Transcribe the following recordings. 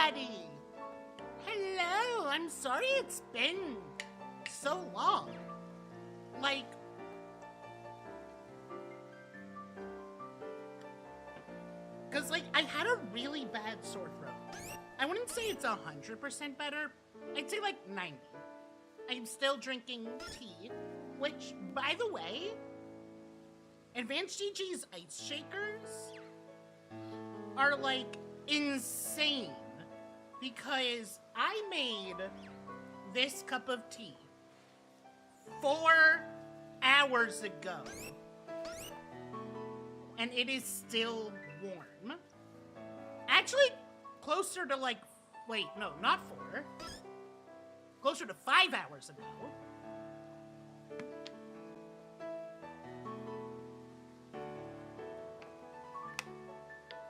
everybody! Hello, I'm sorry it's been so long. Like, because, like, I had a really bad sore throat. I wouldn't say it's 100% better. I'd say, like, 90. I'm still drinking tea, which, by the way, Advanced GG's ice shakers are, like, insane. Because I made this cup of tea 4 hours ago. And it is still warm. Actually, closer to like, wait, no, not 4. Closer to 5 hours ago.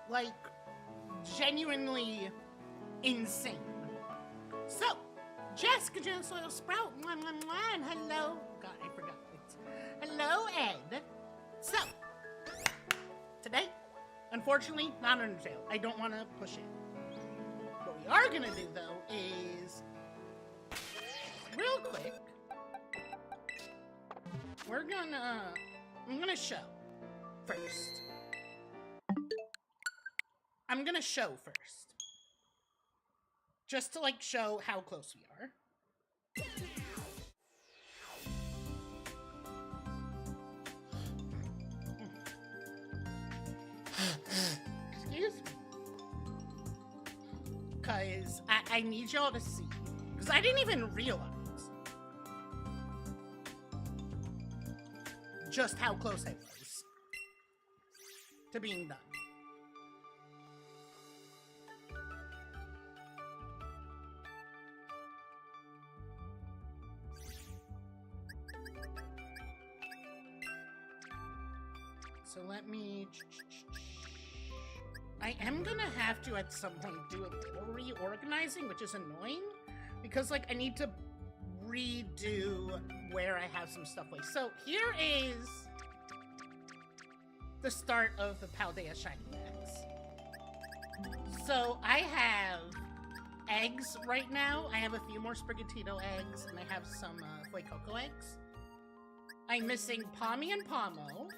Like, genuinely insane. So, Jessica Jones Soil Sprout, and hello. God, I forgot it. Hello, Ed. So, today, unfortunately, not Undertale. I don't want to push it. What we are gonna do, though, is real quick. I'm gonna show first. I'm gonna show first. Just to, like, show how close we are. Excuse me. Because I need y'all to see. Because I didn't even realize just how close I was to being done. So let me... I am gonna have to, at some point, do a little reorganizing, which is annoying, because, like, I need to redo where I have some stuff placed. So here is the start of the Paldea Shiny Bags. So I have eggs right now. I have a few more Sprigatito eggs, and I have some Fuecoco eggs. I'm missing Pommy and Pomo.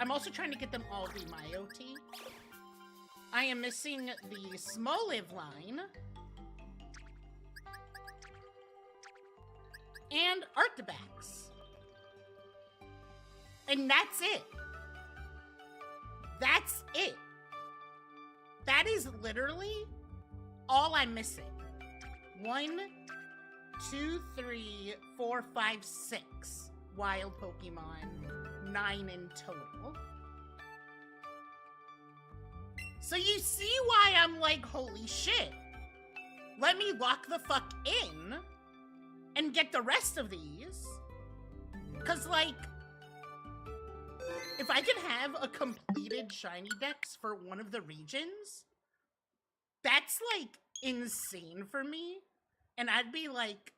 I'm also trying to get them all the Mayo tea. I am missing the Smoliv line. And Arctibax. And that's it. That's it. That is literally all I'm missing. 1, 2, 3, 4, 5, 6 wild Pokemon. 9 in total. So you see why I'm like, holy shit. Let me lock the fuck in and get the rest of these. Cause like, if I can have a completed shiny dex for one of the regions, that's like insane for me. And I'd be like,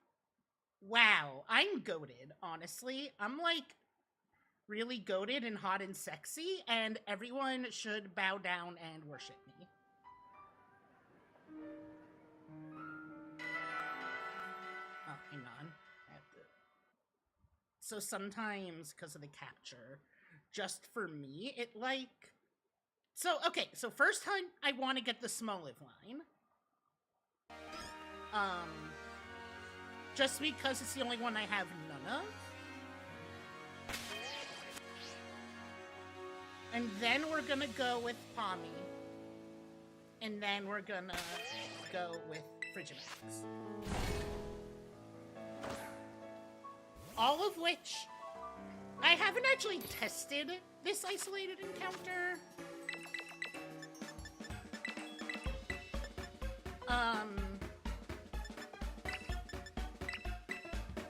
wow, I'm goated, honestly. I'm like really goated and hot and sexy, and everyone should bow down and worship me. Oh, hang on. I have to... So sometimes, because of the capture, just for me, it like... So, okay, so first time I want to get the Smoliv line. Just because it's the only one I have none of. And then we're gonna go with Pommy. And then we're gonna go with Frigimax. All of which, I haven't actually tested this isolated encounter.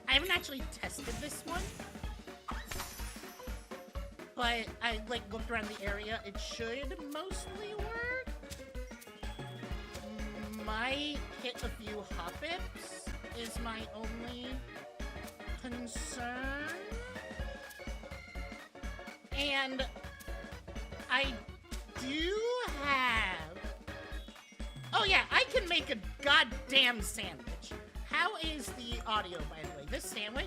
I haven't actually tested this one. But I, like, looked around the area. It should mostly work. Might hit a few Hoppips is my only concern. And I do have Oh yeah, I can make a goddamn sandwich. How is the audio, by the way? This sandwich?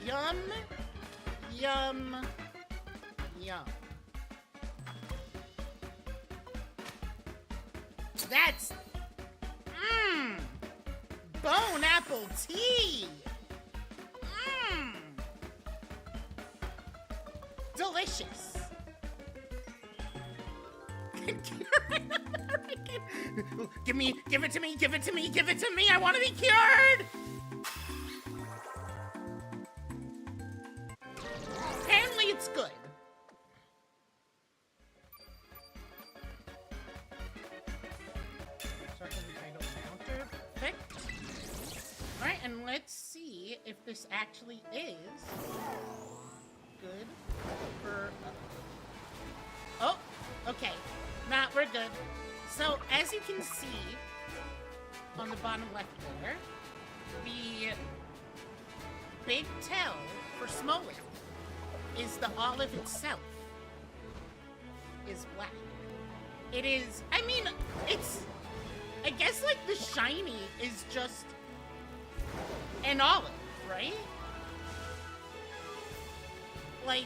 Yum, yum, yum. That's, bone apple tea. Delicious. Give it to me, give it to me, give it to me. I want to be cured. Apparently it's good. Circle the title counter. Perfect. Alright, and let's see if this actually is good for... Oh, okay. Nah, we're good. So, as you can see on the bottom left there, the big tell for smoling is the olive itself is black. It is, I mean, it's, I guess like the shiny is just an olive, right? Like,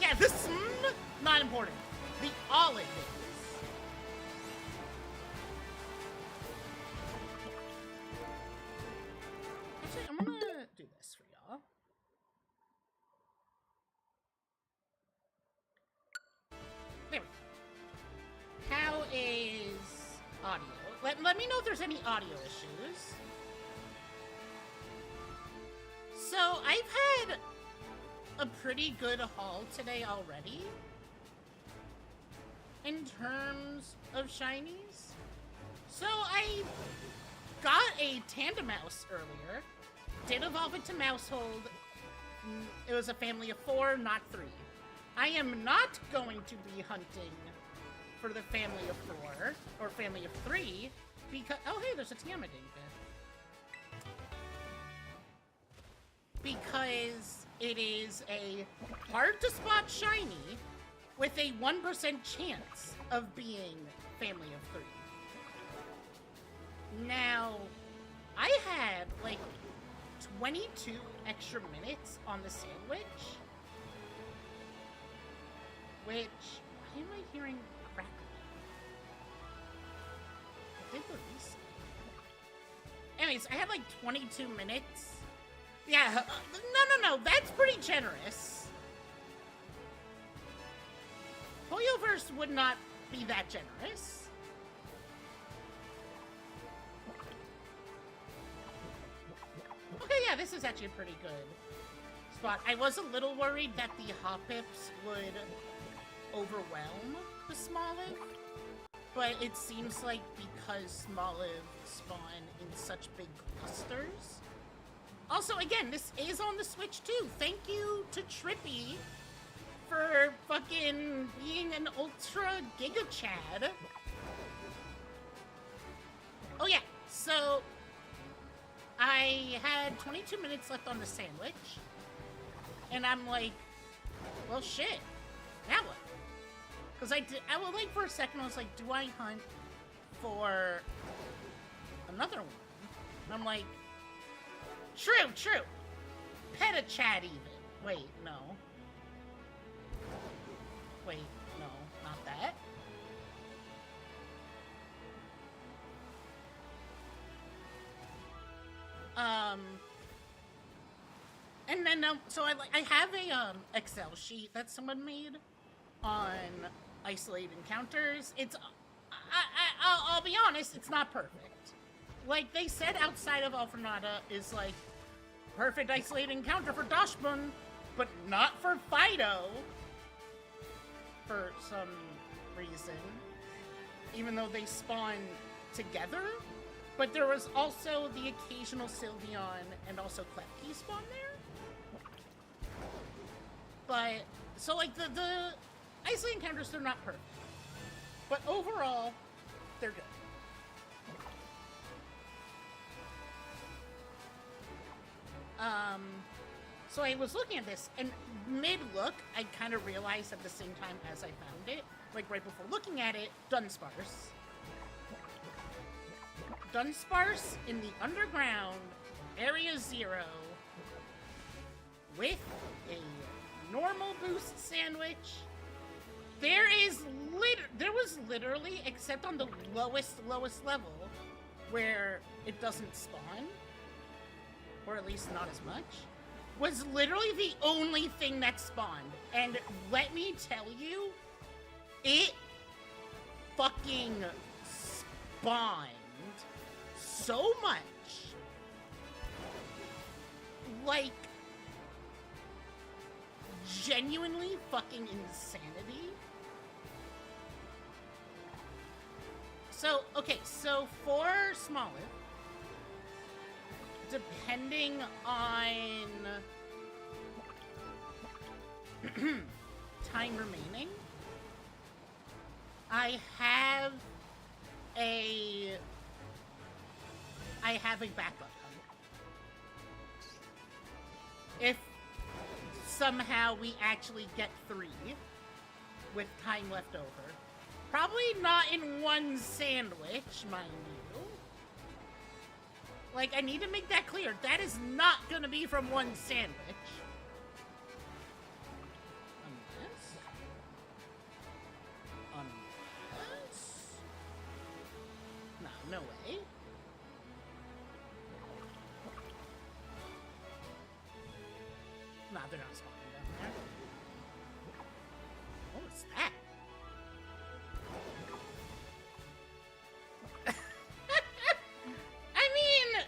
yeah, this, not important. The olive is. Actually, I'm gonna do this for y'all. There we go. How is audio? Let me know if there's any audio issues. So, I've had a pretty good haul today already. In terms of shinies. So, I got a Tandem Mouse earlier. Did evolve it to Mousehold. It was a family of 4, not 3. I am not going to be hunting for the family of 4 or family of 3 because... Oh, hey, there's a Tiamat bit. Because it is a hard-to-spot shiny with a 1% chance of being family of 3. Now, I had, like, 22 extra minutes on the sandwich. Which, why am I hearing crackling? I did the reset. Anyways, I had, like, 22 minutes. Yeah, no, that's pretty generous. Polioverse would not be that generous. Okay, yeah, this is actually a pretty good spot. I was a little worried that the Hoppips would overwhelm the Smoliv, but it seems like because Smoliv spawn in such big clusters. Also, again, this is on the Switch too. Thank you to Trippy for fucking being an Ultra Giga Chad. Oh yeah, so I had 22 minutes left on the sandwich, and I'm like, well, shit, now what? Because I was like, for a second, I was like, do I hunt for another one? And I'm like, true. Pet a Chad even. Wait, no. Wait, no, not that. And then, so I have a Excel sheet that someone made on isolated encounters. It's, I'll be honest, it's not perfect. Like, they said outside of Alphanata is, like, perfect isolated encounter for Dashbun, but not for Fido. For some reason. Even though they spawn together. But there was also the occasional Sylveon and also Klefki spawn there. But, so like the isolated encounters, they're not perfect. But overall, they're good. So I was looking at this, and mid-look, I kind of realized at the same time as I found it, like right before looking at it, Dunsparce. Dunsparce in the underground, Area 0, with a normal boost sandwich. There was literally, except on the lowest level, where it doesn't spawn, or at least not as much, was literally the only thing that spawned. And let me tell you, it fucking spawned so much. Like, genuinely fucking insanity. So, okay, so for Smoliv, depending on time remaining, I have a backup. If somehow we actually get 3 with time left over. Probably not in one sandwich, mind you. Like, I need to make that clear. That is not gonna be from one sandwich. Unless... No way. Nah, they're not spawning down there. What was that? I mean...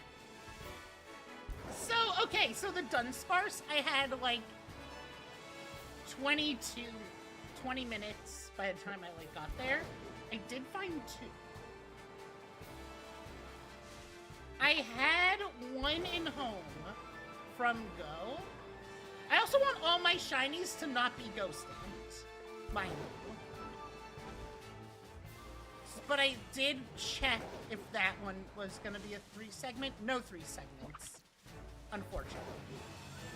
Okay, so the Dunsparce, I had like 20 minutes by the time I like got there. I did find 2. I had 1 in home from Go. I also want all my shinies to not be ghost stamped, mind you. But I did check if that one was gonna be a 3-segment. No 3 segments, unfortunately.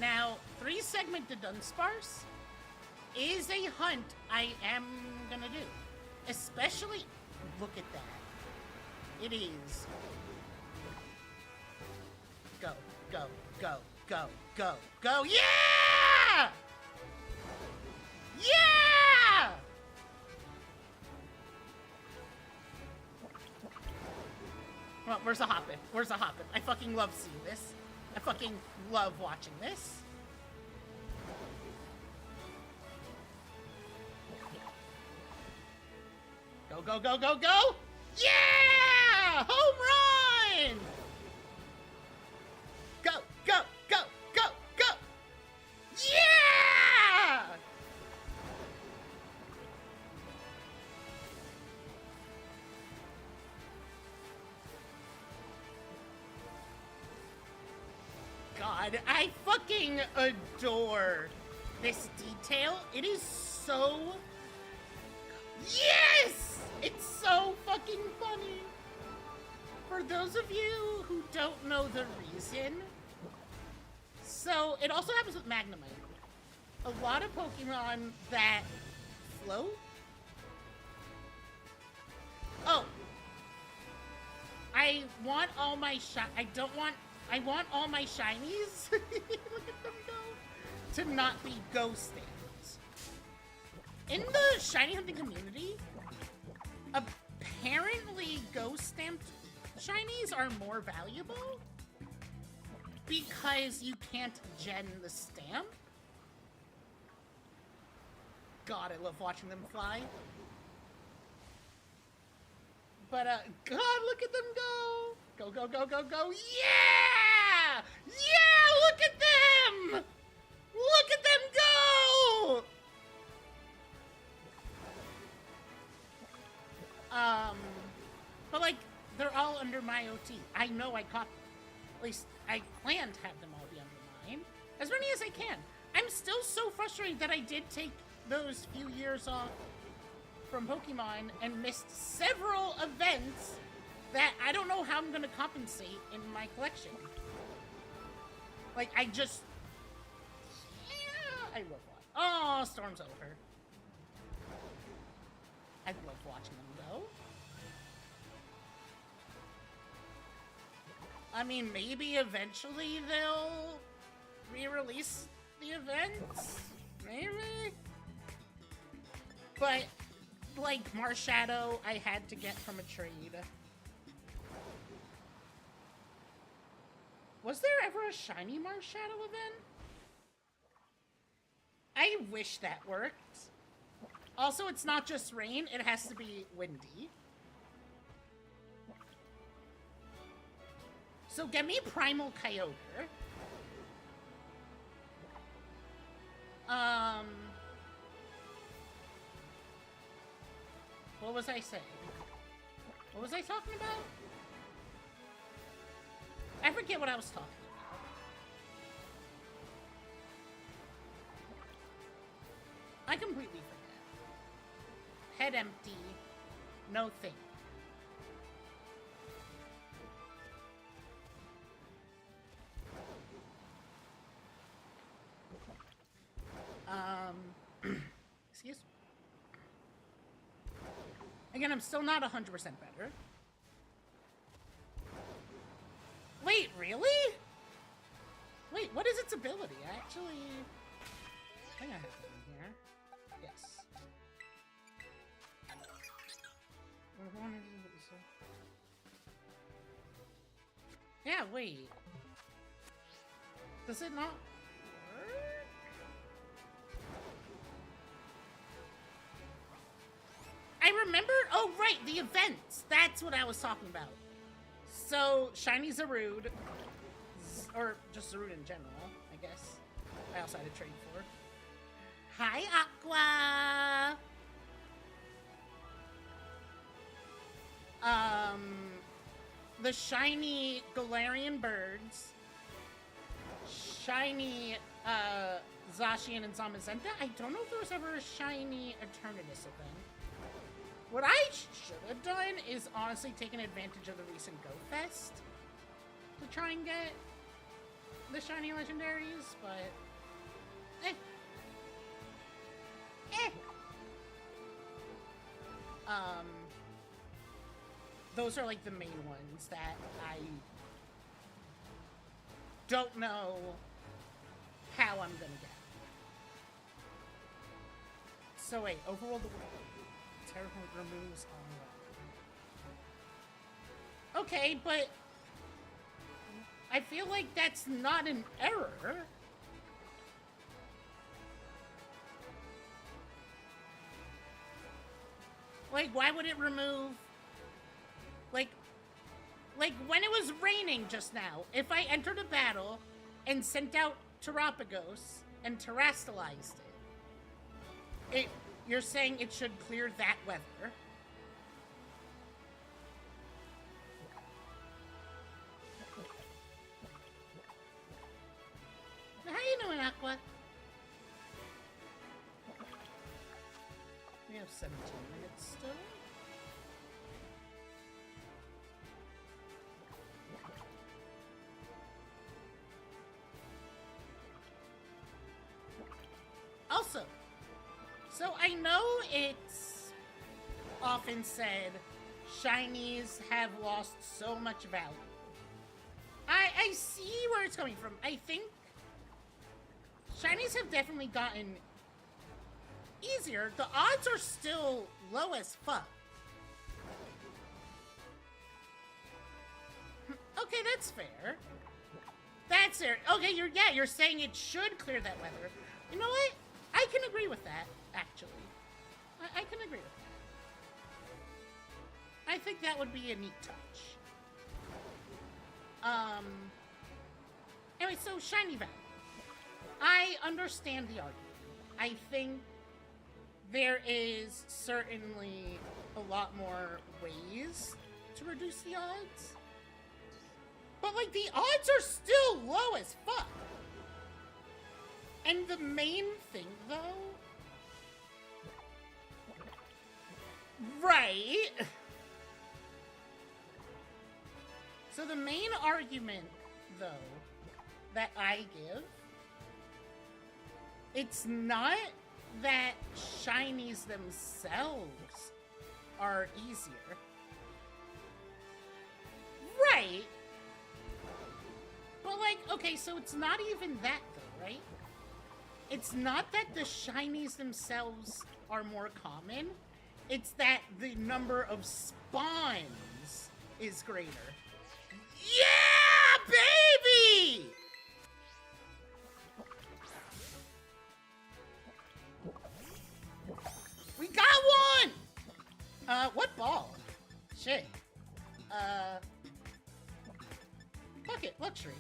Now, 3-segment to Dunsparce is a hunt I am gonna do. Especially, look at that. It is. Go, go, go, go, go, go. Yeah! Yeah! Well, where's the hoppin'? Where's the hoppin'? I fucking love seeing this. I fucking love watching this. Go, go, go, go, go! Yeah! Home run! Go, go, go, go, go! Yeah! God, I fucking adore this detail. It is so... Yes! It's so fucking funny. For those of you who don't know the reason, so it also happens with Magnemite. A lot of Pokemon that float. Oh, I want all my I want all my shinies. Look at them go. To not be ghost stamps. In the shiny hunting community, apparently ghost stamped shinies are more valuable because you can't gen the stamp. God, I love watching them fly. But, God, look at them go! Go, go, go, go, go! Yeah! Yeah! Look at them! Look at them go! But, like, they're all under my OT. I know I caught them. At least, I plan to have them all be under mine. As many as I can. I'm still so frustrated that I did take those few years off from Pokemon and missed several events that I don't know how I'm gonna compensate in my collection. Like, I just I love watching. Oh, Storm's over. I love watching them go. I mean, maybe eventually they'll re-release the events? Maybe? But, like, Marshadow, I had to get from a trade. Was there ever a shiny Marshadow event? I wish that worked. Also, it's not just rain, it has to be windy. So get me Primal Kyogre. What was I saying? What was I talking about? I forget what I was talking about. I completely forget. Head empty. No thing. Excuse me. Again, I'm still not 100% better. Wait, really? Wait, what is its ability? I think I have it in here. Yes. Yeah, wait. Does it not work? I remember, oh right, the events. That's what I was talking about. So, Shiny Zarude, or just Zarude in general, I guess. I also had a trade for. Hi, Aqua! The shiny Galarian birds, shiny, Zacian and Zamazenta. I don't know if there was ever a shiny Eternatus event. What I should have done is honestly taken advantage of the recent Go Fest to try and get the shiny legendaries, but those are like the main ones that I don't know how I'm gonna get. So wait, overrule the world. Terra removes all. Okay, but I feel like that's not an error. Like, why would it remove? Like when it was raining just now, if I entered a battle and sent out Terapagos and terastallized it, you're saying it should clear that weather? How you doing, Aqua? We have 17 minutes still. Also, so I know it's often said shinies have lost so much value. I see where it's coming from. I think shinies have definitely gotten easier. The odds are still low as fuck. Okay, that's fair. That's fair. Okay, you're saying it should clear that weather. You know what? I can agree with that, actually. I can agree with that. I think that would be a neat touch. Anyway, so shiny value. I understand the argument. I think there is certainly a lot more ways to reduce the odds. But, like, the odds are still low as fuck. And the main thing, though... Right. So the main argument, though, that I give It's not that shinies themselves are easier. Right. But, like, okay, so it's not even that, though, right? It's not that the shinies themselves are more common. It's that the number of spawns is greater. Yeah, baby! We got one! What ball? Shit. Fuck it, luxury.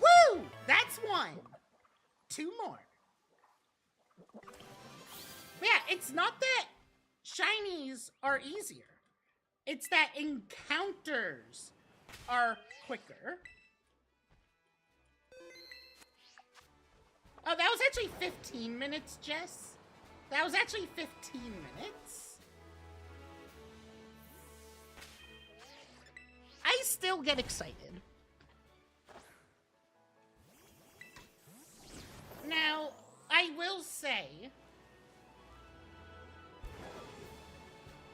Woo! That's one. Two more. Yeah, it's not that shinies are easier. It's that encounters are quicker. Oh, that was actually 15 minutes, Jess. That was actually 15 minutes. I still get excited. Now, I will say,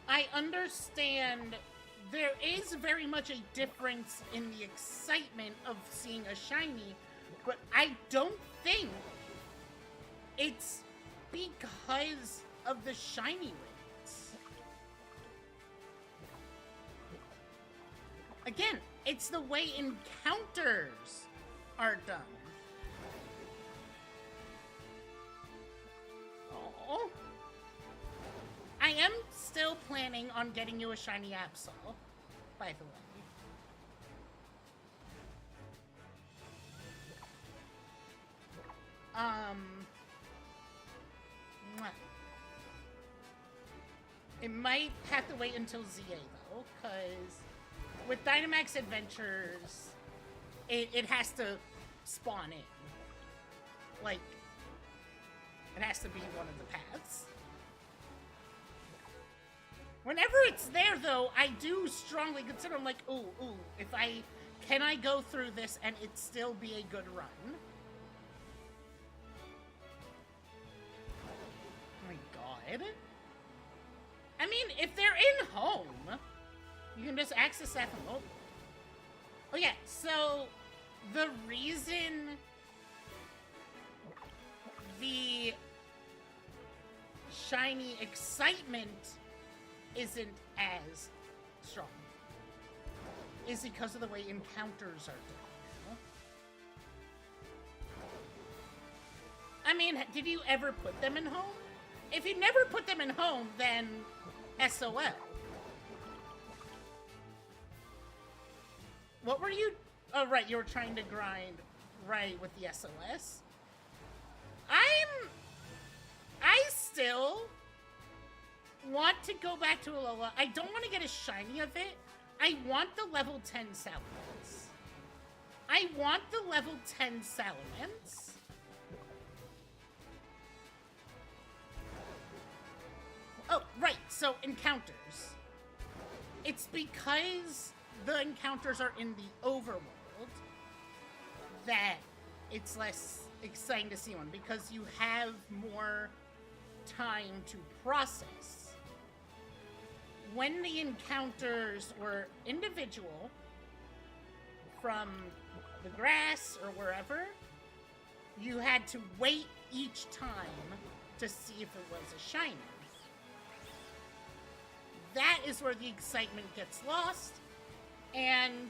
I understand there is very much a difference in the excitement of seeing a shiny, but I don't think it's because of the shiny rates. Again, it's the way encounters are done. Oh. I am still planning on getting you a shiny Absol, by the way. It might have to wait until ZA, though, because with Dynamax Adventures, it has to spawn in. Like, it has to be one of the paths. Whenever it's there, though, I do strongly consider, I'm like, ooh, can I go through this and it still be a good run? Oh my god. I mean, if they're in home, you can just access that from mobile. Oh yeah, so the reason the shiny excitement isn't as strong is because of the way encounters are done. You know? I mean, did you ever put them in home? If you never put them in home, then SOL. What were you... Oh, right, you were trying to grind right with the SOS. I still want to go back to Alola. I don't want to get a shiny of it. I want the level 10 Salamence. I want the level 10 Salamence. Oh, right, so encounters. It's because the encounters are in the overworld that it's less exciting to see one, because you have more time to process. When the encounters were individual from the grass or wherever, you had to wait each time to see if it was a shiny. That is where the excitement gets lost, and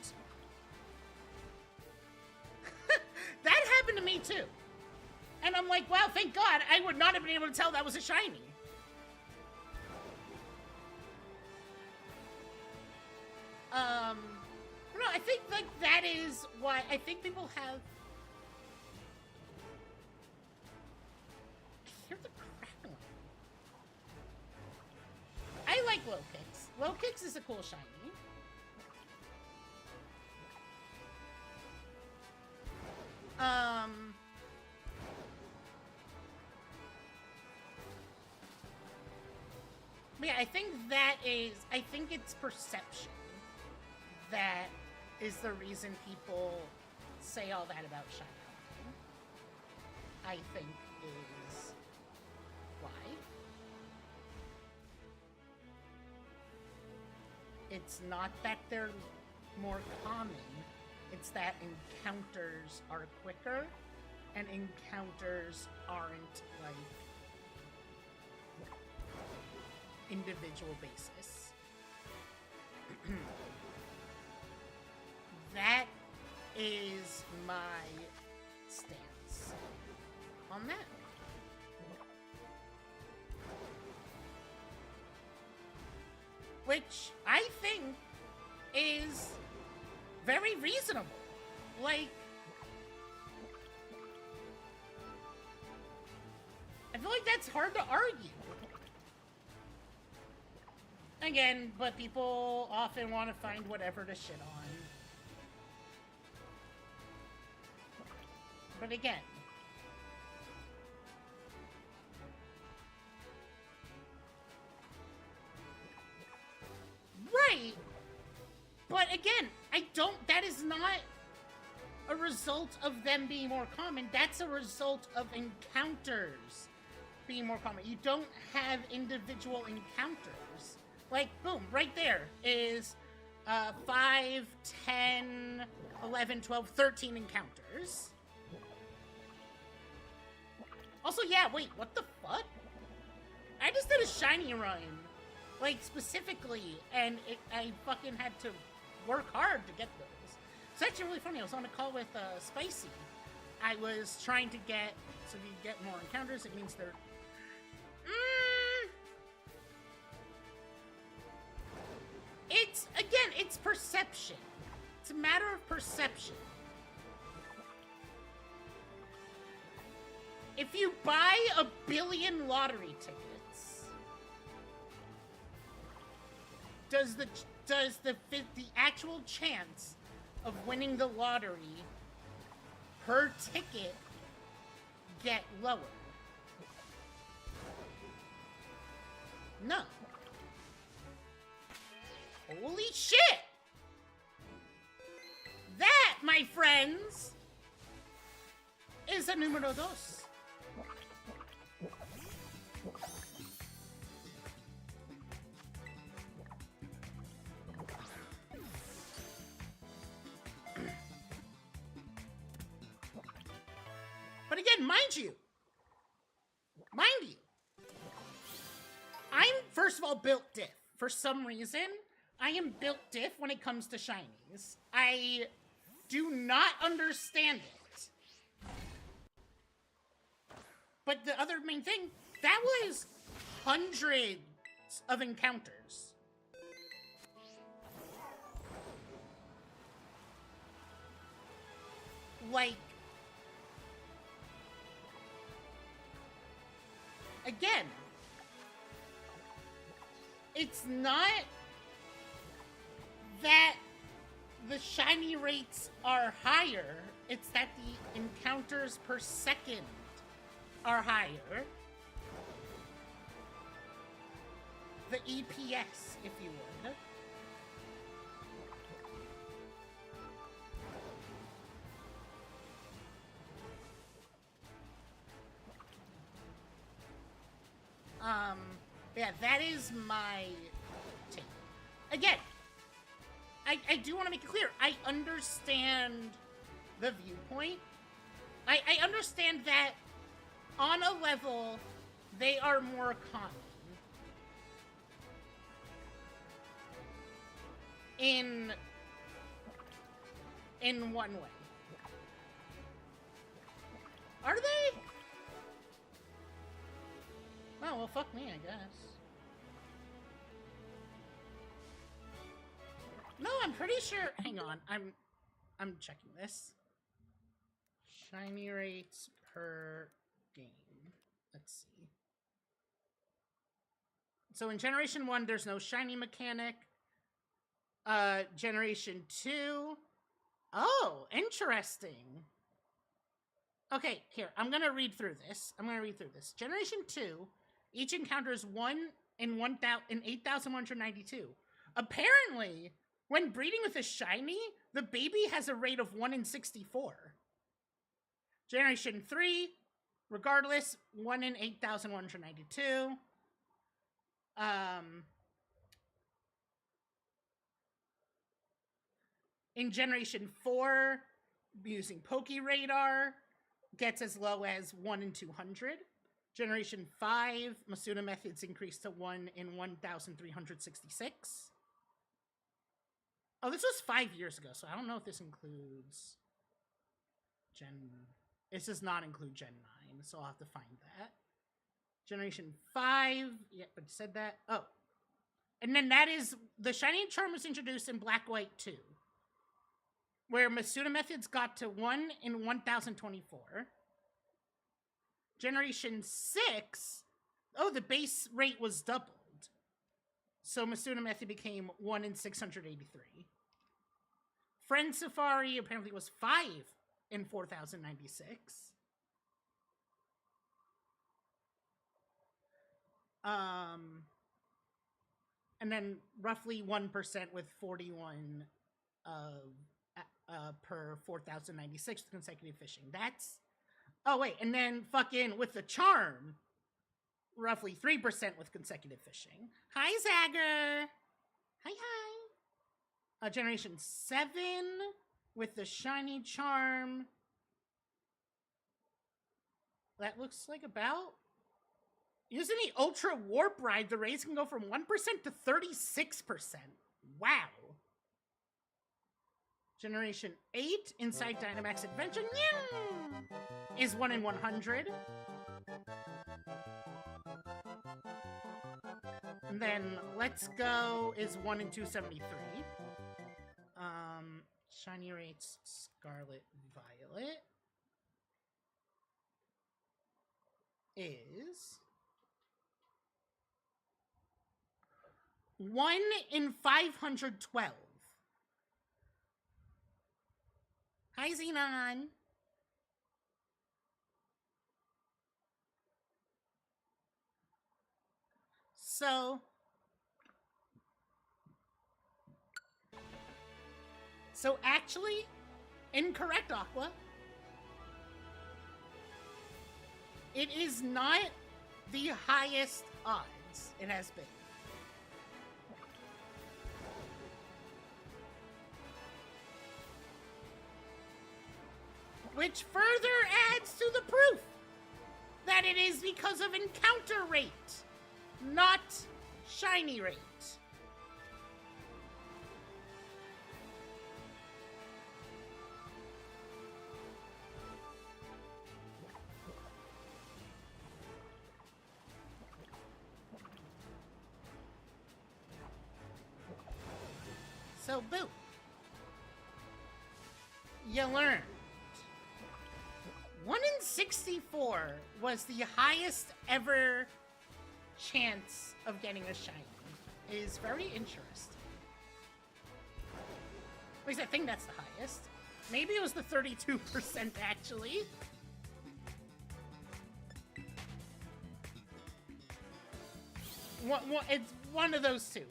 that happened to me too. And I'm like, wow, thank God, I would not have been able to tell that was a shiny. No, I think like that is why I think people have. I hear the crackling. I like low kicks. Low kicks is a cool shiny. Yeah, I think that is, I think it's perception that is the reason people say all that about Shiny. I think is why. It's not that they're more common, it's that encounters are quicker and encounters aren't like individual basis. That is my stance on that. Which I think is very reasonable. Like, I feel like that's hard to argue. Again, but people often want to find whatever to shit on. But again, right. But again, that is not a result of them being more common. That's a result of encounters being more common. You don't have individual encounters. Like, boom, right there is 5, 10, 11, 12, 13 encounters. Also, yeah, wait, what the fuck? I just did a shiny run, like, specifically, and I fucking had to work hard to get those. It's actually really funny. I was on a call with Spicy. I was trying to get, so if you get more encounters, it means they're... It's perception. It's a matter of perception. If you buy 1 billion lottery tickets, does the actual chance of winning the lottery per ticket get lower? No. Holy shit! That, my friends, is a numero dos. But again, mind you, I'm first of all built diff. For some reason, I am built diff when it comes to shinies. I do not understand it. But the other main thing, that was hundreds of encounters. Like, again, it's not that the shiny rates are higher, it's that the encounters per second are higher. The EPS, if you would. Yeah, that is my take. Again, I do want to make it clear, I understand the viewpoint. I understand that on a level, they are more common. In one way. Are they? Oh, well, fuck me, I guess. No, I'm pretty sure. Hang on, I'm checking this. Shiny rates per game. Let's see. So in Generation 1, there's no shiny mechanic. Generation 2. Oh, interesting. Okay, here, I'm gonna read through this. Generation 2, each encounter is 1 in 8,192. Apparently, When breeding with a shiny, the baby has a rate of 1 in 64. Generation 3, regardless, 1 in 8,192. In Generation 4, using Poke Radar, gets as low as 1 in 200. Generation 5, Masuna methods increased to 1 in 1,366. Oh, this was 5 years ago, so I don't know if this includes This does not include Gen 9, so I'll have to find that. Generation 5, yeah, but it said that. Oh. And then that is, the Shiny Charm was introduced in Black White 2, where Masuna methods got to 1 in 1,024. Generation 6, oh, the base rate was doubled. So Masuna method became 1 in 683. Friend Safari apparently was 5 in 4,096. And then roughly 1% with 41 per 4,096 consecutive fishing. That's... Oh, wait, and then fucking with the charm, roughly 3% with consecutive fishing. Hi, Zagger! Hi, hi! Generation 7 with the shiny charm. That looks like about... Using the Ultra Warp Ride, the rates can go from 1% to 36%. Wow. Generation 8, Inside Dynamax Adventure, is 1 in 100. And then Let's Go is 1 in 273. Shiny rates, Scarlet Violet is 1 in 512. Hi, Xenon. So actually, incorrect, Aqua. It is not the highest odds it has been. Which further adds to the proof that it is because of encounter rate, not shiny rate. So, boo. You learned. 1 in 64 was the highest ever chance of getting a shiny. It is very interesting. At least I think that's the highest. Maybe it was the 32% actually. It's one of those two.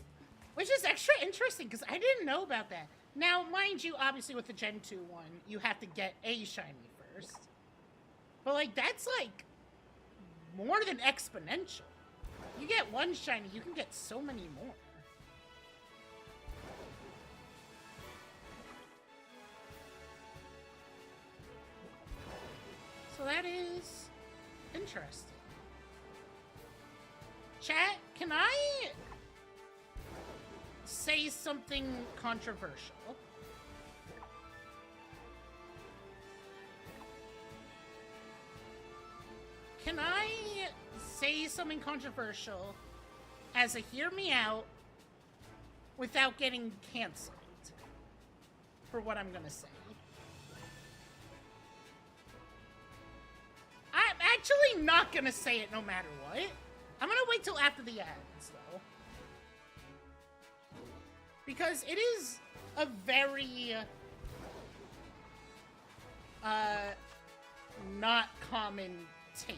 Which is extra interesting, because I didn't know about that. Now, mind you, obviously with the Gen 2 one, you have to get a shiny first. But, like, that's, like, more than exponential. You get one shiny, you can get so many more. So that is interesting. Chat, can I say something controversial? Can I say something controversial as a hear me out without getting canceled for what I'm gonna say? I'm actually not gonna say it no matter what. I'm gonna wait till after the ads, though. Because it is a very, not common take.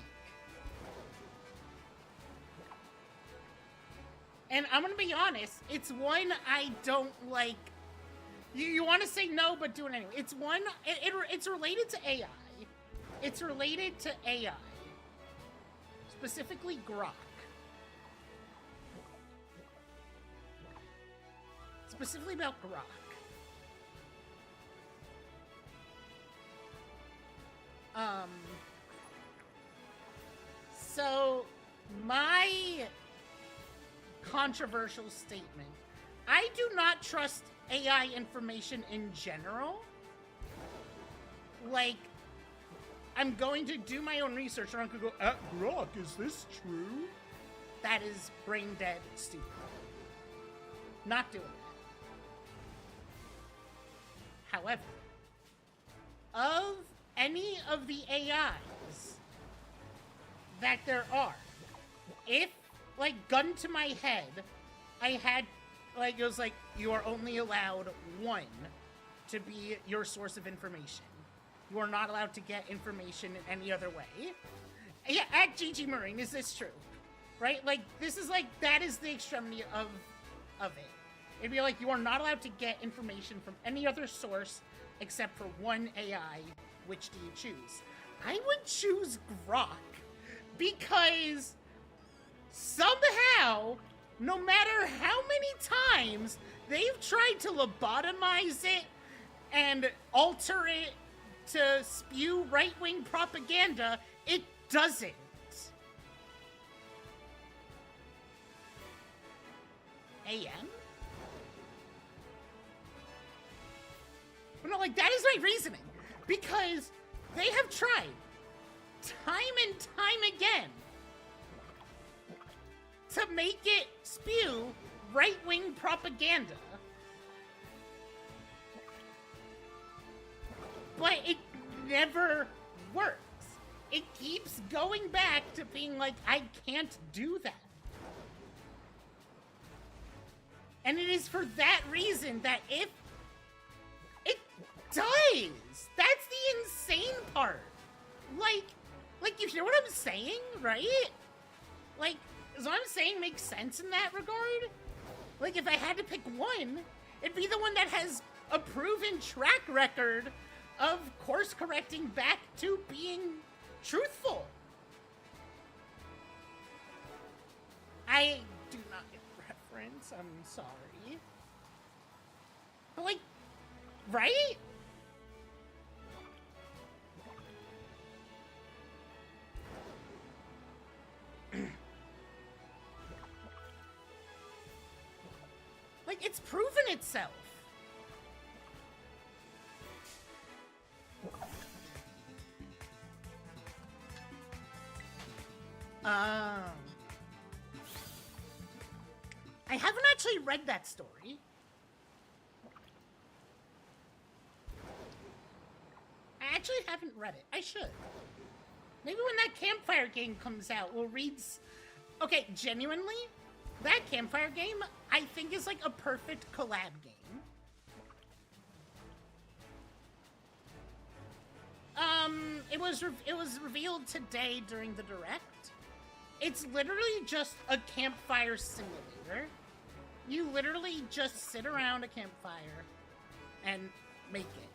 And I'm gonna be honest, it's one I don't like You want to say no, but do it anyway. It's one. It's related to AI. It's related to AI. Specifically, Grok. Specifically about Grok. So, my controversial statement. I do not trust AI information in general. Like, I'm going to do my own research and I'm going to go, Grok, is this true? That is brain dead stupid. Not doing that. However, of any of the AIs that there are, if, like, gun to my head, I had, like, it was like, you are only allowed one to be your source of information. You are not allowed to get information in any other way. Yeah, at GG Marine, is this true? Right? Like, this is like, that is the extremity of it. It'd be like, you are not allowed to get information from any other source except for one AI. Which do you choose? I would choose Grok because somehow, no matter how many times they've tried to lobotomize it and alter it to spew right-wing propaganda, it doesn't. AM? But no, like, that is my reasoning. Because they have tried time and time again to make it spew right-wing propaganda. But it never works. It keeps going back to being like, I can't do that. And it is for that reason that if it does, that's the insane part. Like you hear what I'm saying, right? Like, does what I'm saying make sense in that regard? Like, if I had to pick one, it'd be the one that has a proven track record of course correcting back to being truthful. I do not get reference, I'm sorry. But like, right? Like, it's proven itself. I haven't actually read that story. I actually haven't read it. I should. Maybe when that campfire game comes out, we'll read... Okay, genuinely, that campfire game, I think, is like a perfect collab game. It was revealed today during the Direct. It's literally just a campfire simulator. You literally just sit around a campfire and make it.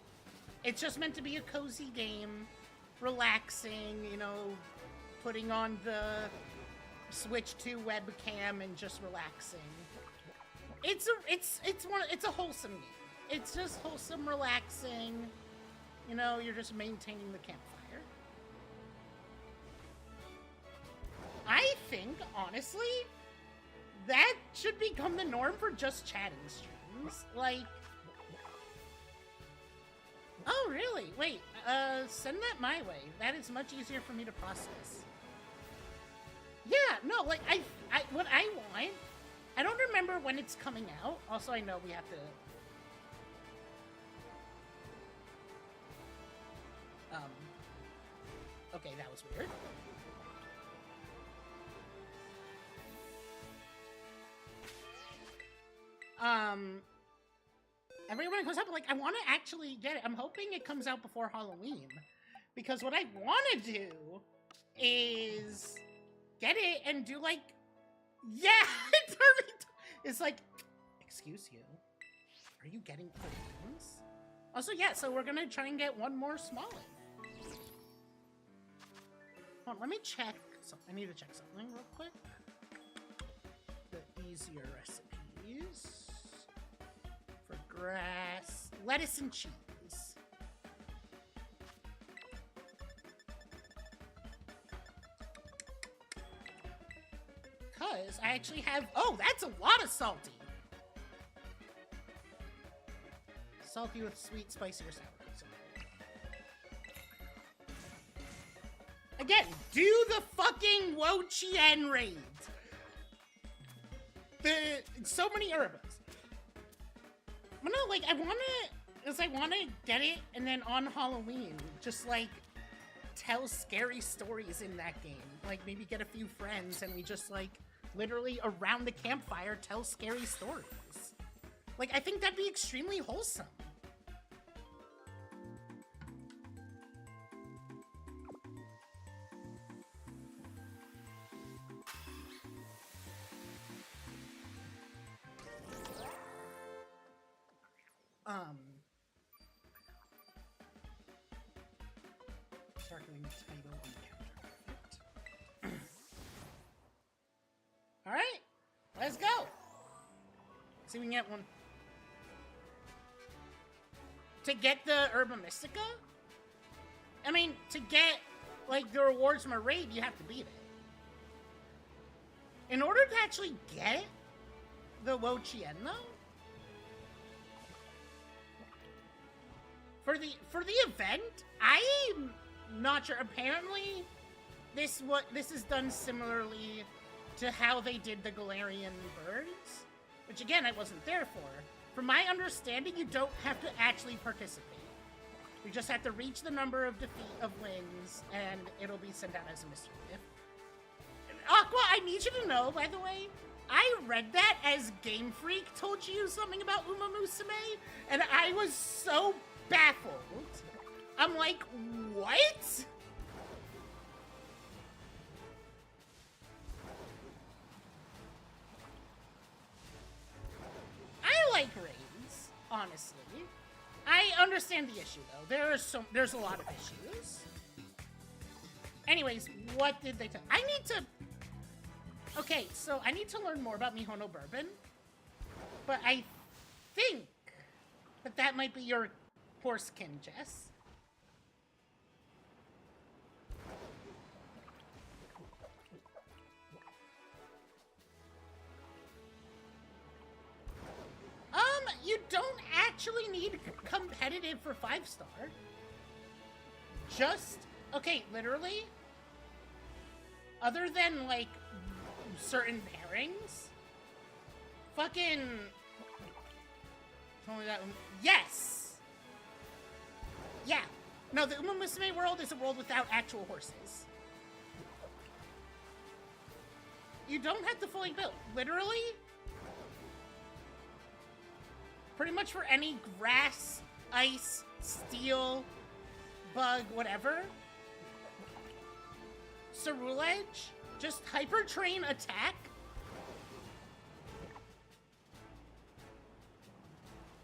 It's just meant to be a cozy game, relaxing, you know, putting on the Switch 2 webcam and just relaxing. It's a wholesome game. It's just wholesome, relaxing. You know, you're just maintaining the campfire. I think, honestly, that should become the norm for just chatting streams. Like, oh, really? Wait, send that my way. That is much easier for me to process. Yeah, no, like, what I want, I don't remember when it's coming out. Also, I know we have to... Okay, that was weird. Everyone comes up, like, I want to actually get it. I'm hoping it comes out before Halloween. Because what I want to do is get it and do, like, yeah, it's perfect. It's like, excuse you. Are you getting things? Also, yeah, so we're gonna try and get one more Smoliv. Hold on, let me check. I need to check something real quick. The easier recipes for grass, lettuce, and cheese. Because I actually have... Oh, that's a lot of salty. Salty with sweet, spicy, or sour. Again, do the fucking Wo Chien raid. So many herbs. I know, like, I wanna get it, and then on Halloween, just like tell scary stories in that game. Like, maybe get a few friends, and we just like literally around the campfire tell scary stories. Like, I think that'd be extremely wholesome. Sparkling title on the counter. Alright, let's go! See if we can get one. To get the Herba Mystica? I mean, to get, like, the rewards from a raid, you have to beat it. In order to actually get the Wo Chien, though, for the event, I'm not sure. Apparently, this is done similarly to how they did the Galarian birds, which again I wasn't there for. From my understanding, you don't have to actually participate. You just have to reach the number of wins, and it'll be sent out as a mystery gift. Aqua, I need you to know, by the way, I read that as Game Freak told you something about Uma Musume, and I was so baffled. I'm like, what? I like raids, honestly. I understand the issue, though. There's a lot of issues. Anyways, what did they tell? I need to... Okay, so I need to learn more about Mihono Bourbon. But I think that might be your horsekin, Jess. You don't actually need competitive for 5-star. Just, okay, literally, other than, like, certain pairings, fucking, only that one. Yes! Yeah. No, the Uma Musume world is a world without actual horses. You don't have to fully build. Literally, pretty much for any grass, ice, steel, bug, whatever. Cerulege, just hyper train attack.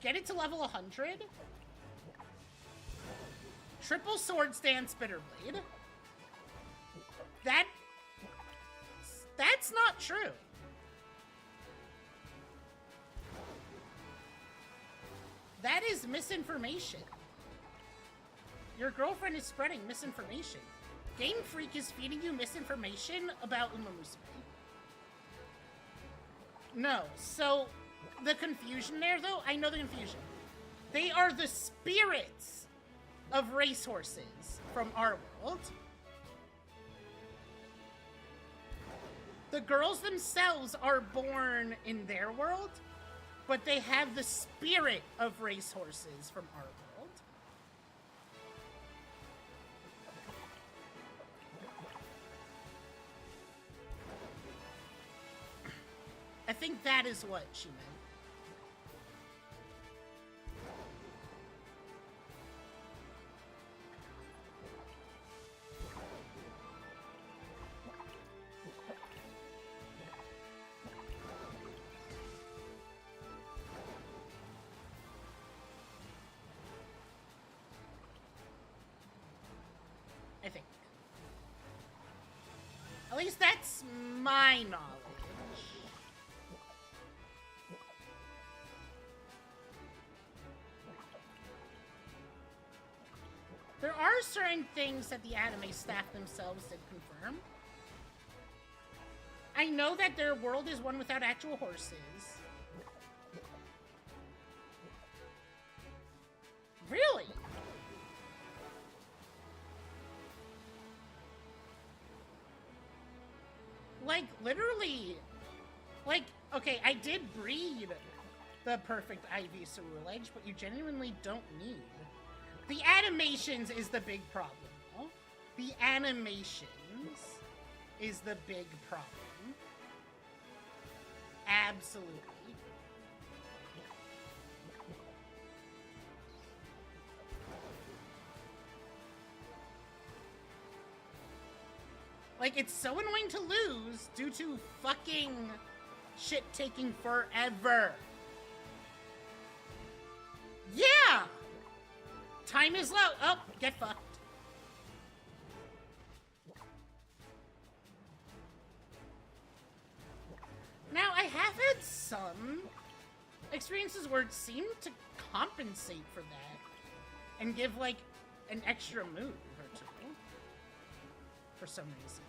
Get it to level 100. Triple sword stance Bitterblade. That's not true. That is misinformation. Your girlfriend is spreading misinformation. Game Freak is feeding you misinformation about Uma Musume. No, so the confusion there, though, I know the confusion. They are the spirits of racehorses from our world. The girls themselves are born in their world, but they have the spirit of racehorses from our world. I think that is what she meant. least that's my knowledge. There are certain things that the anime staff themselves did confirm. I know that their world is one without actual horses. Really? Like, literally. Like, okay, I did breed the perfect IV Cerulege, but you genuinely don't need. The animations is the big problem. The animations is the big problem. Absolutely. Like, it's so annoying to lose due to fucking shit taking forever. Yeah! Time is low. Oh, get fucked. Now, I have had some experiences where it seemed to compensate for that and give, like, an extra move or two for some reason.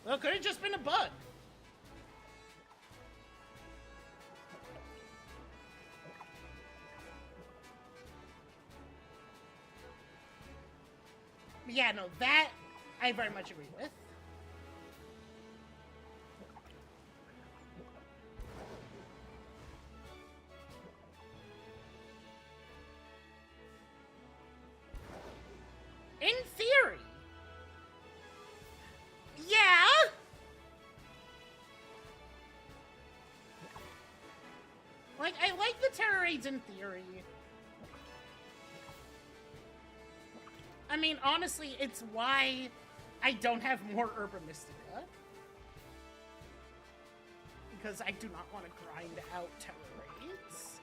Well, it could have just been a bug. Yeah, no, that I very much agree with. In theory. Yeah. Like, I like the Terror Raids in theory. I mean, honestly, it's why I don't have more Urban Mystica. Because I do not want to grind out Terror Raids.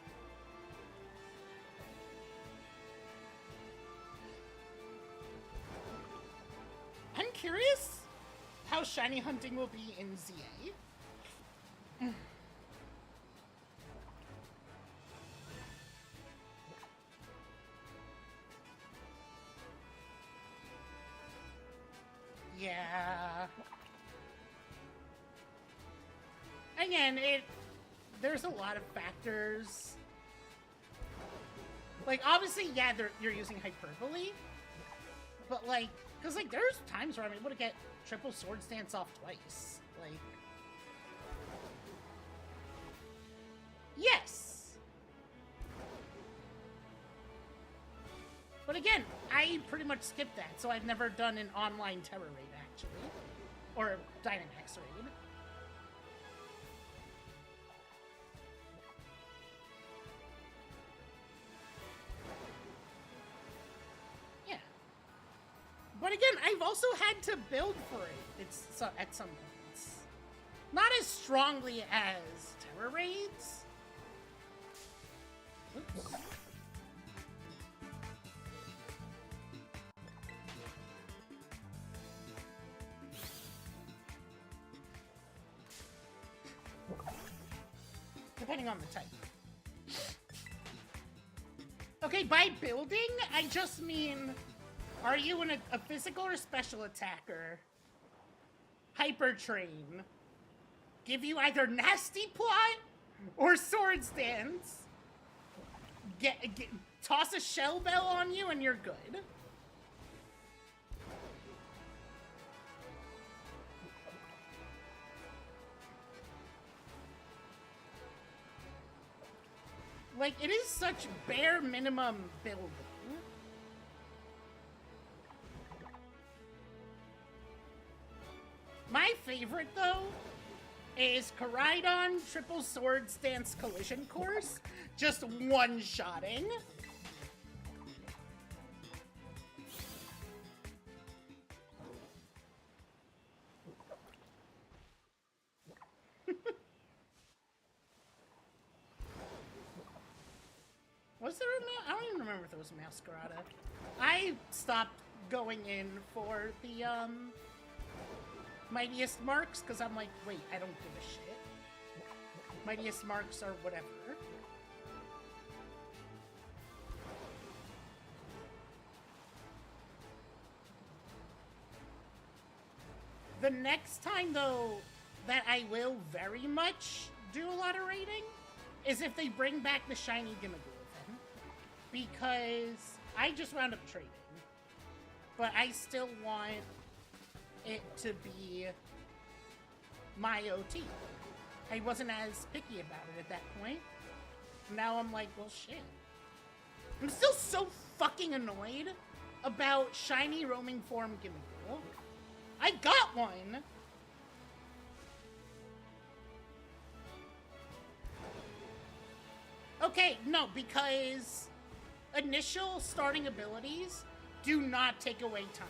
I'm curious how shiny hunting will be in ZA. Yeah. Again, there's a lot of factors. Like, obviously, yeah, you're using hyperbole, but like, because like there's times where I'm able to get triple sword stance off twice. Like, yes. But again, I pretty much skipped that, so I've never done an online Terror Raid, actually. Or Dynamax Raid. Yeah. But again, I've also had to build for it at some points. Not as strongly as Terror Raids. Oops. Depending on the type. Okay, by building, I just mean, are you a physical or special attacker? Hyper Train. Give you either Nasty Plot or Sword Stance. Toss a Shell Bell on you and you're good. Like, it is such bare minimum building. My favorite, though, is Koraidon Triple Sword Stance Collision Course. Just one-shotting. Was there a I don't even remember if there was a Masquerada. I stopped going in for the Mightiest Marks, because I'm like, wait, I don't give a shit. Mightiest Marks or whatever. The next time, though, that I will very much do a lot of raiding is if they bring back the shiny Gimmighoul, because I just wound up trading. But I still want it to be my OT. I wasn't as picky about it at that point. Now I'm like, well, shit. I'm still so fucking annoyed about shiny roaming form Gimmighoul. I got one! Okay, no, because initial starting abilities do not take away time.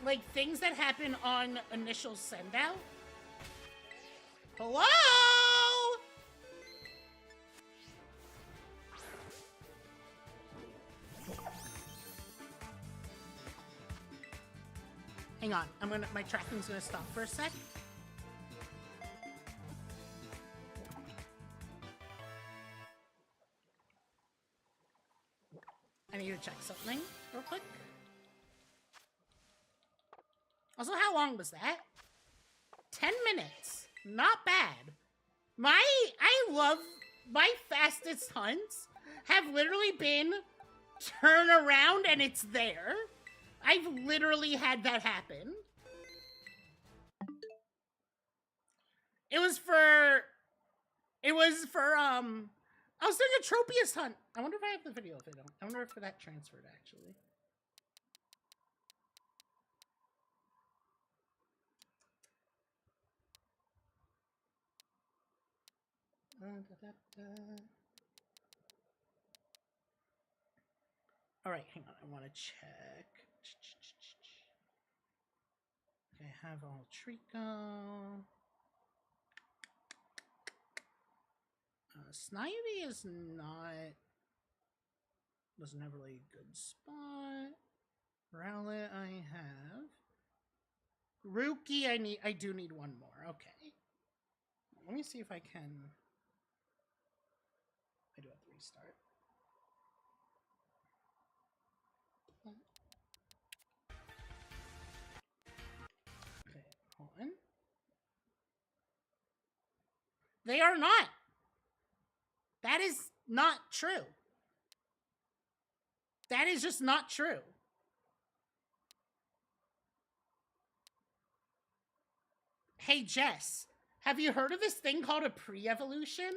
Like, things that happen on initial send-out. Hello? Hang on, my tracking's gonna stop for a sec. I need to check something real quick. Also, how long was that? 10 minutes. Not bad. I love my fastest hunts have literally been turn around and it's there. I've literally had that happen. It was for I was doing a Tropius hunt. I wonder if I have the video of it. I wonder if that transferred actually. All right, hang on. I want to check. Okay, I have all Trico. Snivy is not... was never really a good spot. Rowlet I have. Rookie I do need one more. Okay. Let me see if I can... I do have to restart. Okay, hold on. They are not! That is not true. That is just not true. Hey, Jess, have you heard of this thing called a pre-evolution?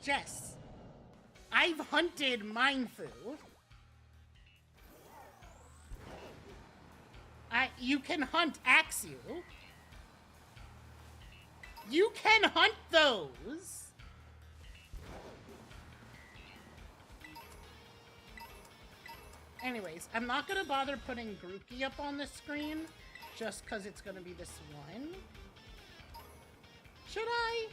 Jess, I've hunted Mindfu. You can hunt Axew. You can hunt those. Anyways, I'm not gonna bother putting Grookey up on the screen just because it's gonna be this one. Should I?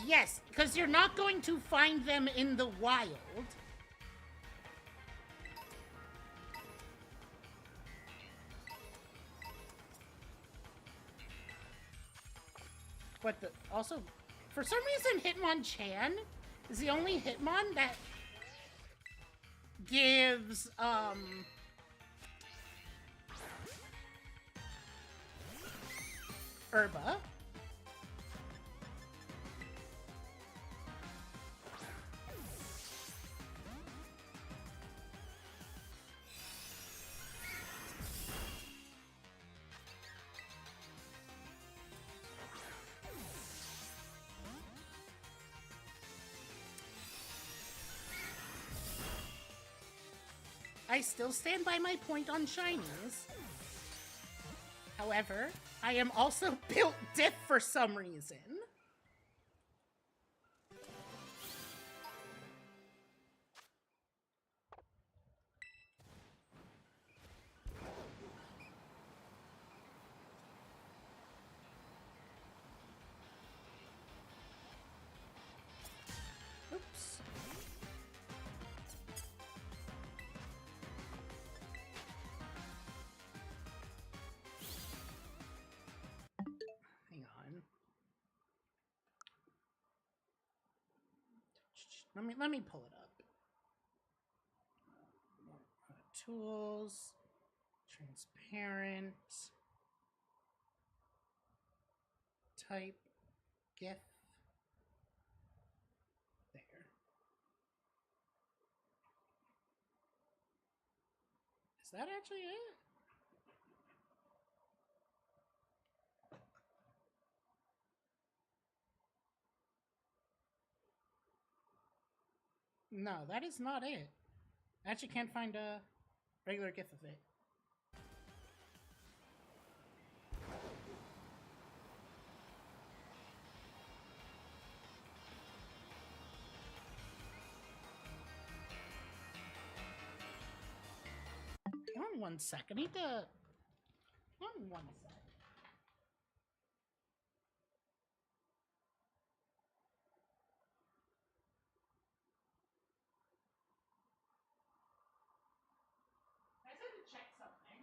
Yes, because you're not going to find them in the wild. But also, for some reason, Hitmonchan is the only Hitmon that gives, Herba. I still stand by my point on shinies. However, I am also built diff for some reason. Oops. Hang on. Let me pull it up. Tools, transparent, type, GIF. There. Is that actually it? No, that is not it. I actually can't find a regular GIF of it. Hang on 1 sec. I need to. Hang on 1 sec. I just had to check something.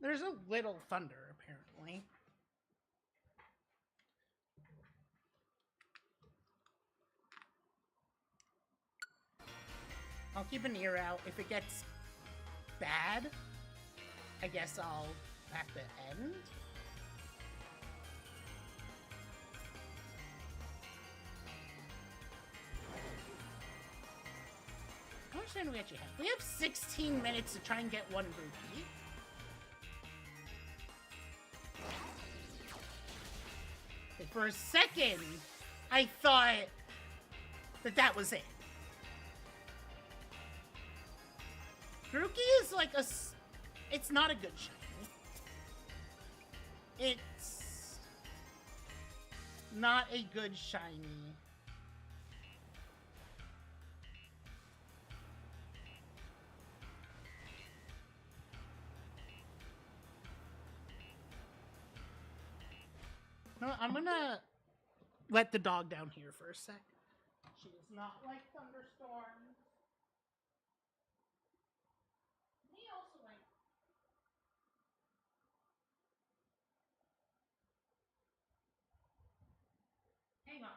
There's a little thunder, apparently. I'll keep an ear out. If it gets bad, I guess I'll have to end. How much time do we actually have? We have 16 minutes to try and get one rupee. For a second, I thought that was it. Grookey is like a... It's not a good shiny. It's not a good shiny. No, I'm gonna let the dog down here for a sec. She does not like thunderstorms. Me also like... Hang on.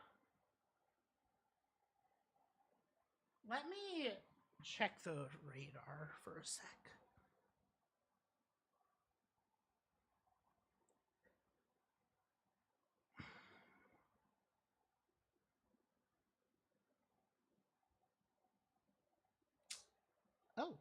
Let me check the radar for a sec. Oh.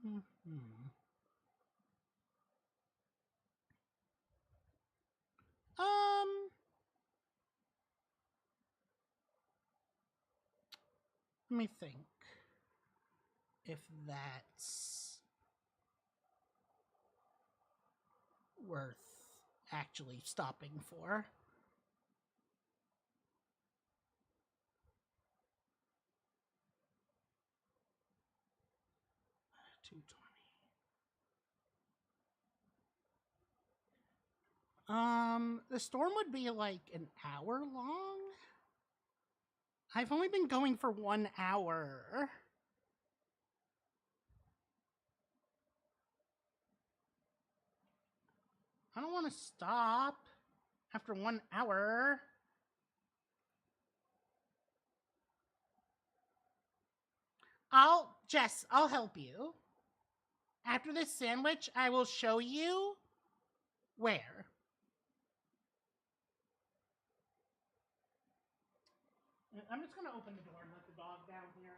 Mm-hmm. Let me think if that's worth actually stopping for. $220. The storm would be like an hour long. I've only been going for 1 hour. I don't want to stop after 1 hour. Jess, I'll help you. After this sandwich, I will show you where. I'm just gonna open the door and let the dog down here.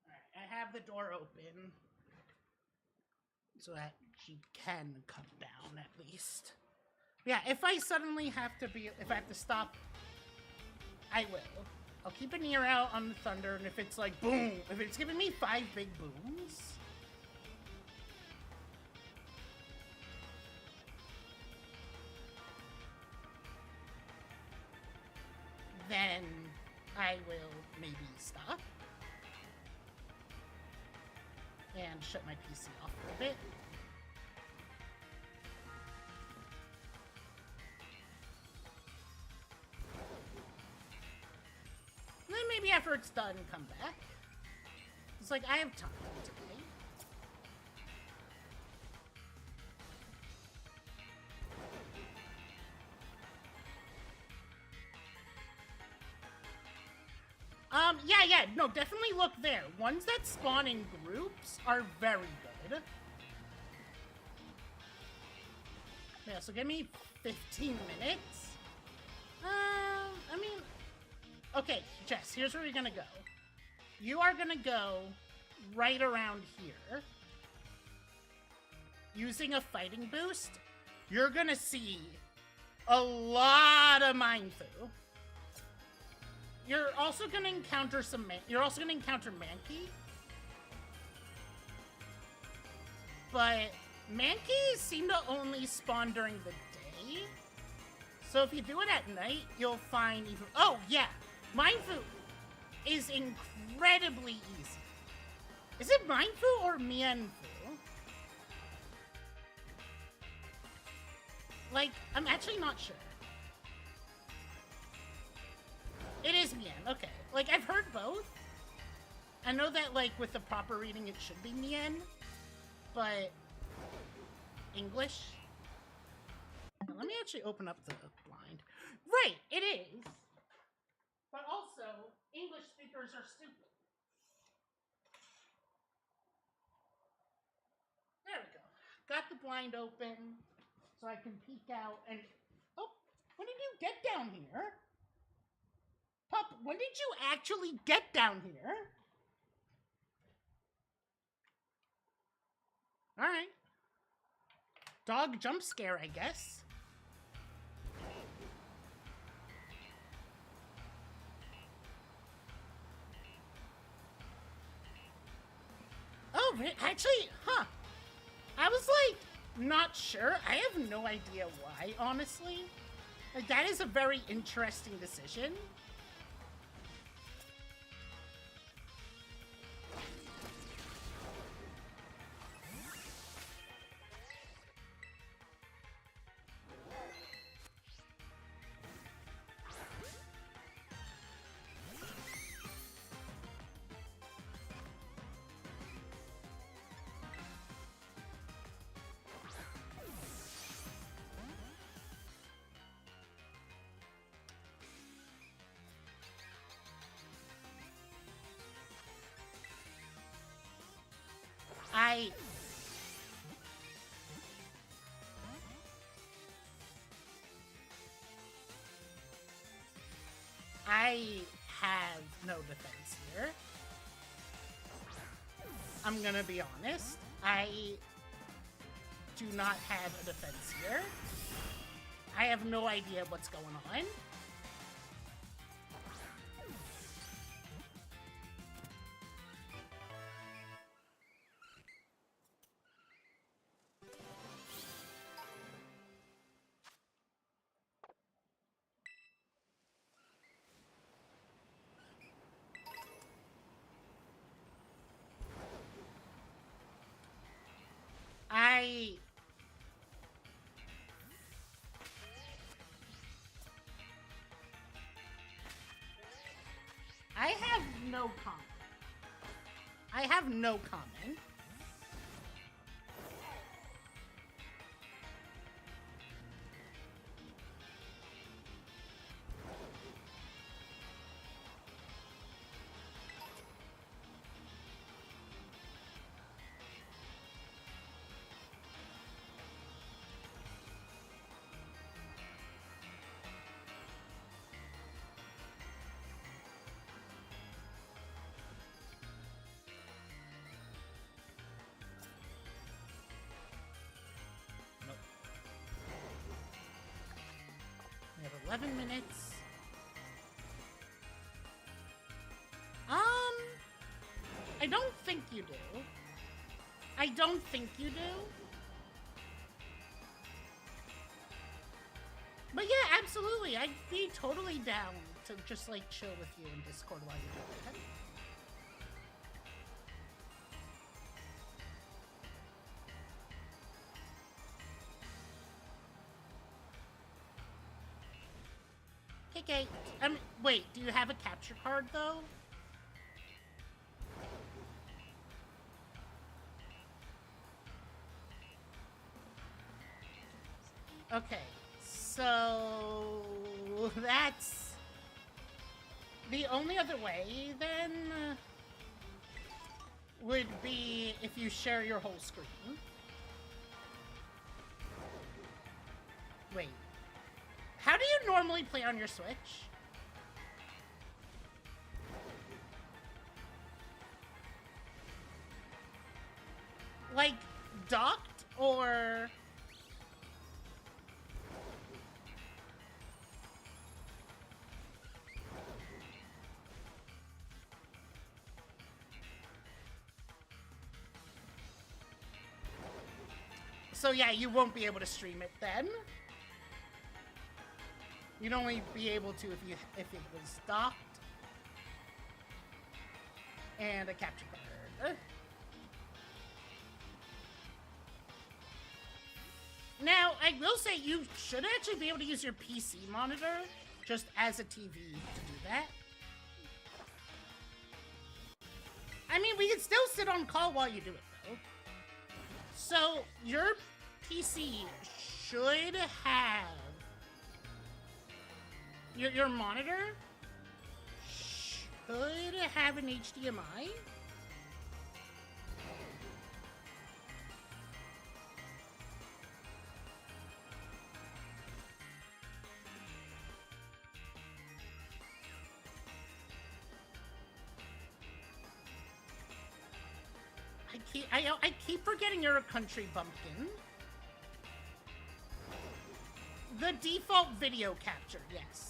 Alright, I have the door open so that she can come down at least. Yeah, if I suddenly have to stop, I will. I'll keep an ear out on the thunder, and if it's like boom, if it's giving me 5 big booms, then I will maybe stop and shut my PC off for a bit. And then maybe after it's done, come back. It's like, I have time today. Yeah, no, definitely look there. Ones that spawn in groups are very good. Yeah, so give me 15 minutes. I mean, okay, Jess, here's where you're gonna go. You are gonna go right around here. Using a fighting boost, you're gonna see a lot of Mindfu. You're also gonna encounter Mankey. But Mankeys seem to only spawn during the day. So if you do it at night, you'll find even... Oh, yeah! Mindfu is incredibly easy. Is it Mindfu or Mienfu? Like, I'm actually not sure. It is Mien, okay. Like, I've heard both. I know that, like, with the proper reading, it should be Mien. But... English? Now, let me actually open up the blind. Right, it is. But also, English speakers are stupid. There we go. Got the blind open, so I can peek out and... Oh, when did you get down here? Pup, when did you actually get down here? Alright. Dog jump scare, I guess. Oh, actually, huh. I was like, not sure. I have no idea why, honestly. Like, that is a very interesting decision. I have no defense here. I'm gonna be honest. I do not have a defense here. I have no idea what's going on. I have no comment. I have no comment. We have 11 minutes. I don't think you do. I don't think you do. But yeah, absolutely. I'd be totally down to just like chill with you in Discord while you do that. Okay, wait, do you have a capture card, though? Okay, so that's the only other way, then, would be if you share your whole screen. Wait. How do you normally play on your Switch? Like, docked or... So yeah, you won't be able to stream it then. You'd only be able to if it was docked and a capture card. Now, I will say you should actually be able to use your PC monitor just as a TV to do that. I mean, we can still sit on call while you do it, though. So, your PC should have... Your monitor should have an HDMI. I keep forgetting you're a country bumpkin. The default video capture, yes.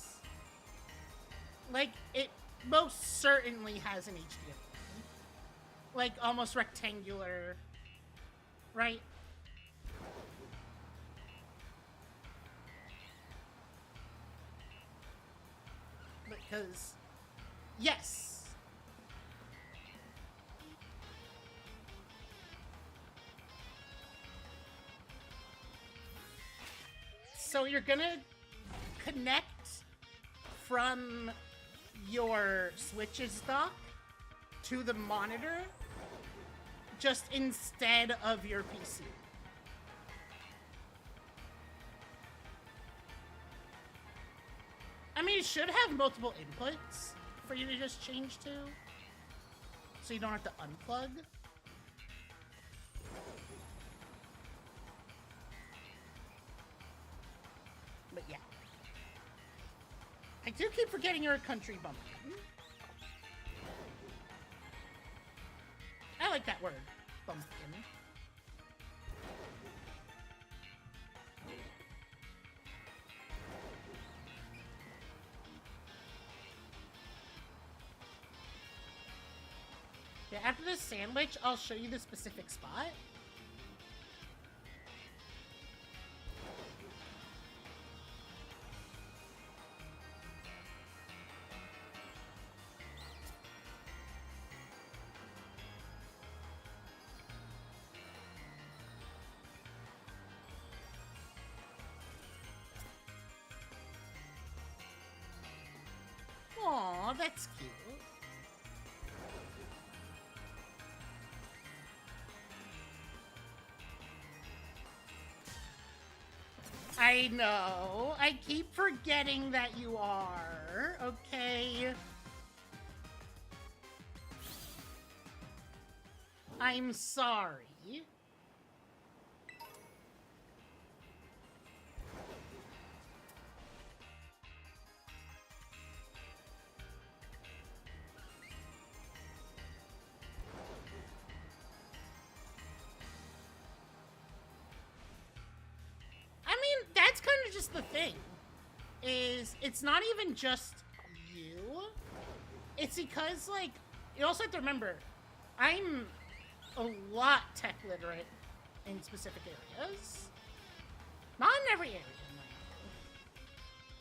Like, it most certainly has an HDMI. Like, almost rectangular, right? Because, yes. So you're gonna connect from your Switch's dock to the monitor just instead of your PC. I mean, it should have multiple inputs for you to just change to, so you don't have to unplug. But yeah. I do keep forgetting you're a country bumpkin. I like that word, bumpkin. sandwich, I'll show you the specific spot. Aw, that's cute. I know. I keep forgetting that you are. Okay. I'm sorry. That's kind of just the thing, is it's not even just you. It's because, like, you also have to remember, I'm a lot tech literate in specific areas. Not in every area,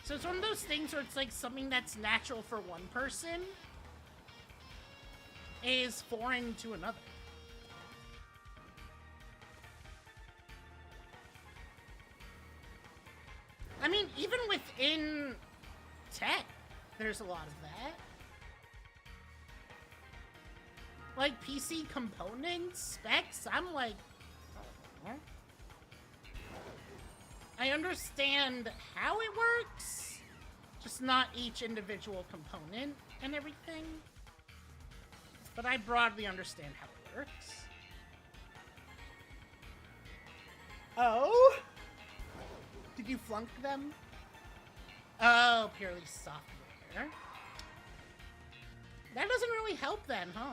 so it's one of those things where it's like something that's natural for one person is foreign to another. I mean, even within tech, there's a lot of that. Like, PC components, specs, I'm like, huh? I understand how it works, just not each individual component and everything. But I broadly understand how it works. Oh? Did you flunk them? Oh, purely software. That doesn't really help then, huh?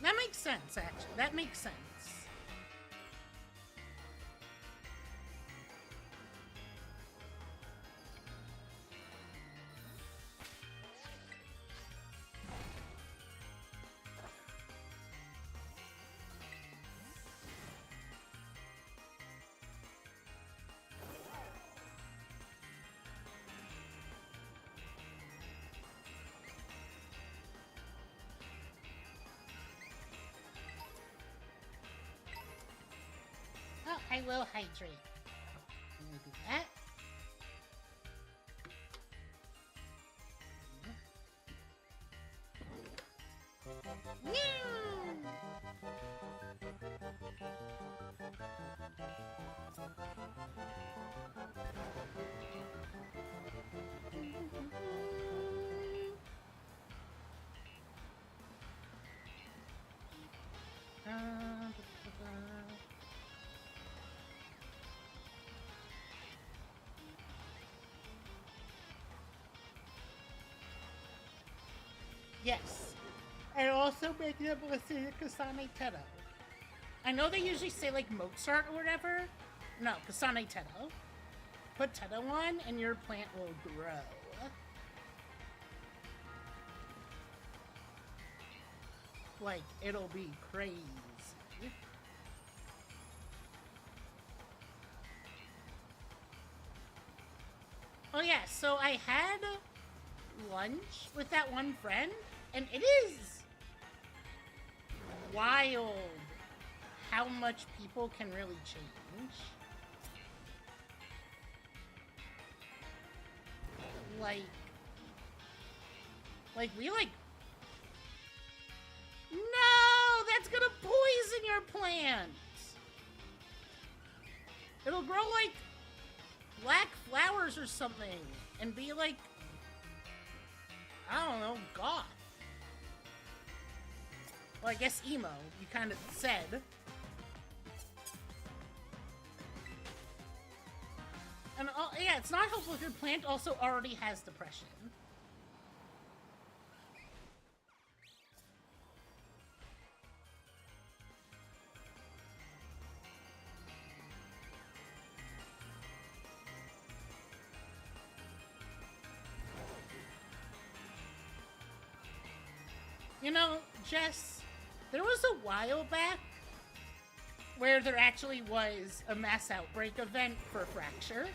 That makes sense, actually. That makes sense. Oh, I will hydrate. Let me do that. Yes. And also making up listen to Kasane Teto. I know they usually say like Mozart or whatever. No, Kasane Teto. Put Teto on and your plant will grow. Like, it'll be crazy. Oh yeah, so I had lunch with that one friend, and it is wild how much people can really change. Like we like... No! That's gonna poison your plant! It'll grow like black flowers or something, and be like, I don't know, goth. Well, I guess emo, you kind of said. And yeah, it's not helpful if your plant also already has depression. You know, Jess, there was a while back where there actually was a mass outbreak event for Fracture.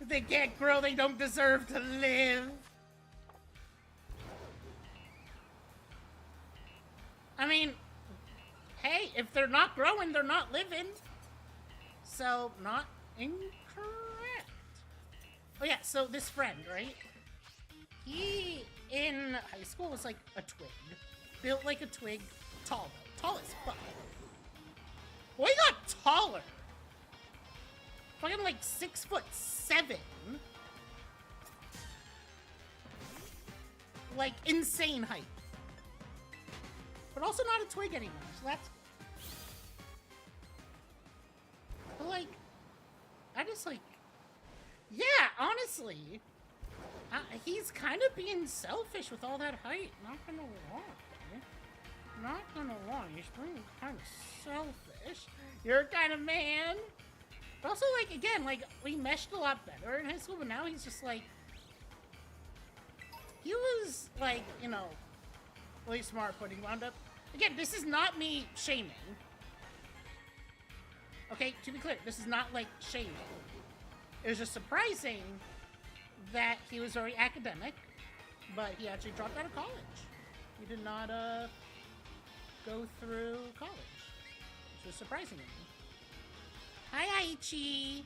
If they can't grow, they don't deserve to live. I mean, hey, if they're not growing, they're not living. So, not incorrect. Oh yeah, so this friend, right? He, in high school, was like a twig. Built like a twig. Tall, though. Tall as fuck. Boy got taller. Fucking like 6'7". Like, insane height. But also not a twig anymore, so that's good. But like, I just like, yeah, honestly, he's kind of being selfish with all that height. Not gonna lie. Not gonna lie, he's being kind of selfish. You're a kind of man. But also, like, again, like, we meshed a lot better in high school, but now he's just like, he was like, you know, really smart putting wound up. Again, this is not me shaming. Okay, to be clear, this is not like shaming. It was just surprising that he was very academic, but he actually dropped out of college. He did not go through college, which was surprising to me. Hi, Aichi.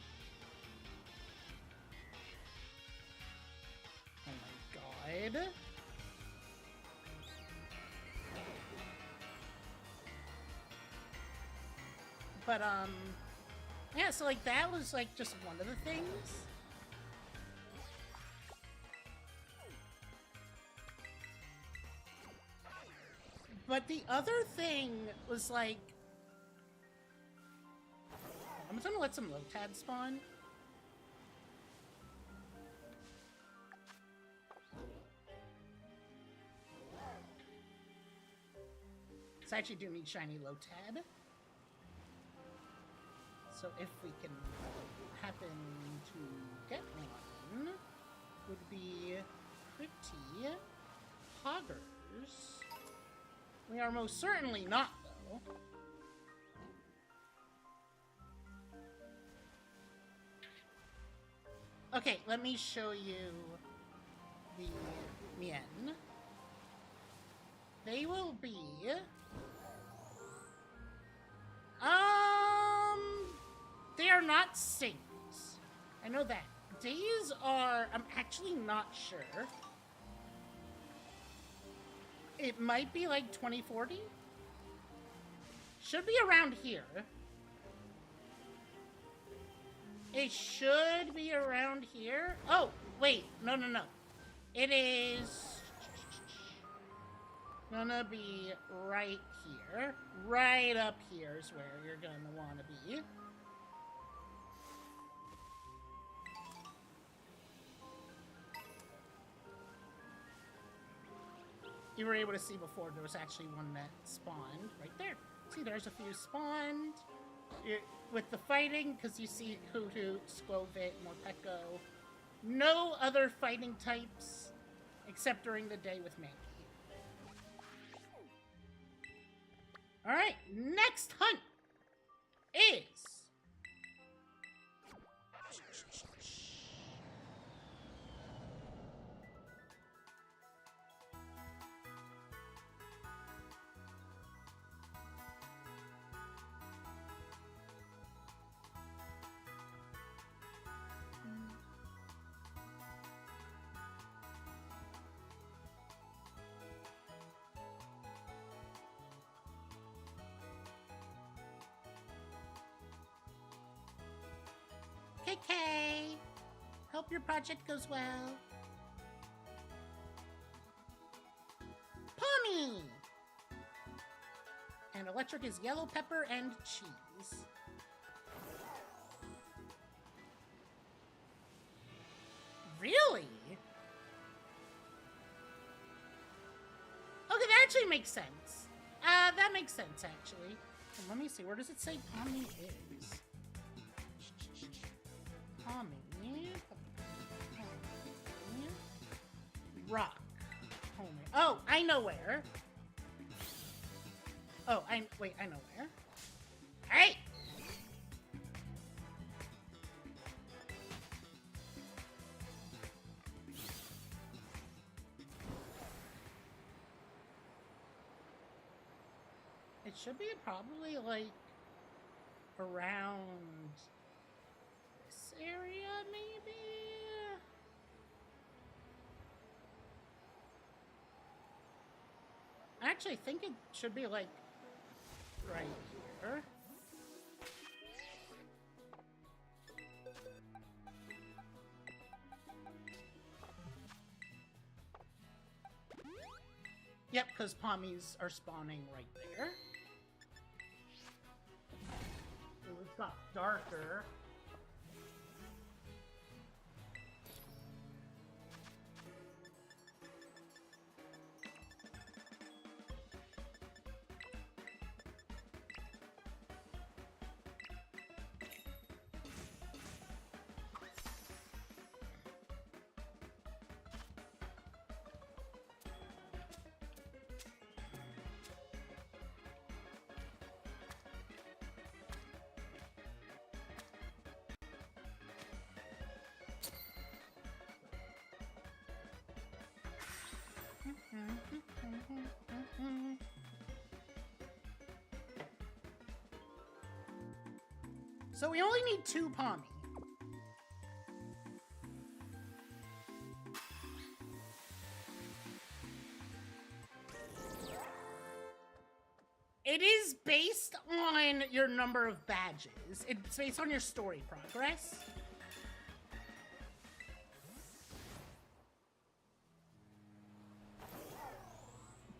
Oh my god. But, yeah, so, like, that was, like, just one of the things. But the other thing was, like, I'm just gonna let some Lotad spawn. So I actually do need shiny Lotad. So if we can happen to get one, would be pretty poggers. We are most certainly not, though. Okay, let me show you the Mien. They will be... They are not sings. I know that. Days are... I'm actually not sure. It might be like 2040. Should be around here. It should be around here. Oh, wait. No, no, no. It is gonna be right here. Right up here is where you're gonna want to be. You were able to see before there was actually one that spawned right there. See, there's a few spawned. With the fighting, because you see Hoothoot, Squovit, Morpeko. No other fighting types except during the day with Mankey. Alright, next hunt is... KK! Hope your project goes well. Pommy! And electric is yellow pepper and cheese. Really? Okay, that actually makes sense. That makes sense, actually. Let me see, where does it say Pommy is? Pommy. Rock. Oh, I know where. Oh, wait, I know where. Hey! It should be probably, like, around this area, maybe? I actually think it should be, like, right here. Yep, because Pommies are spawning right there. So it's got darker. So we only need 2 Pommy. It is based on your number of badges. It's based on your story progress.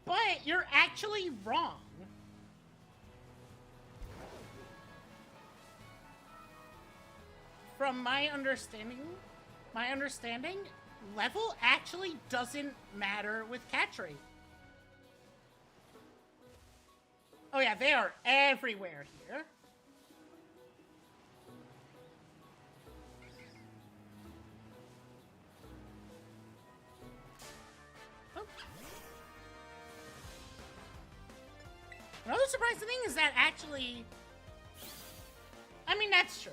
But you're actually wrong. From my understanding, level actually doesn't matter with catch rate. Oh yeah, they are everywhere here. Oh. Another surprising thing is that actually... I mean, that's true.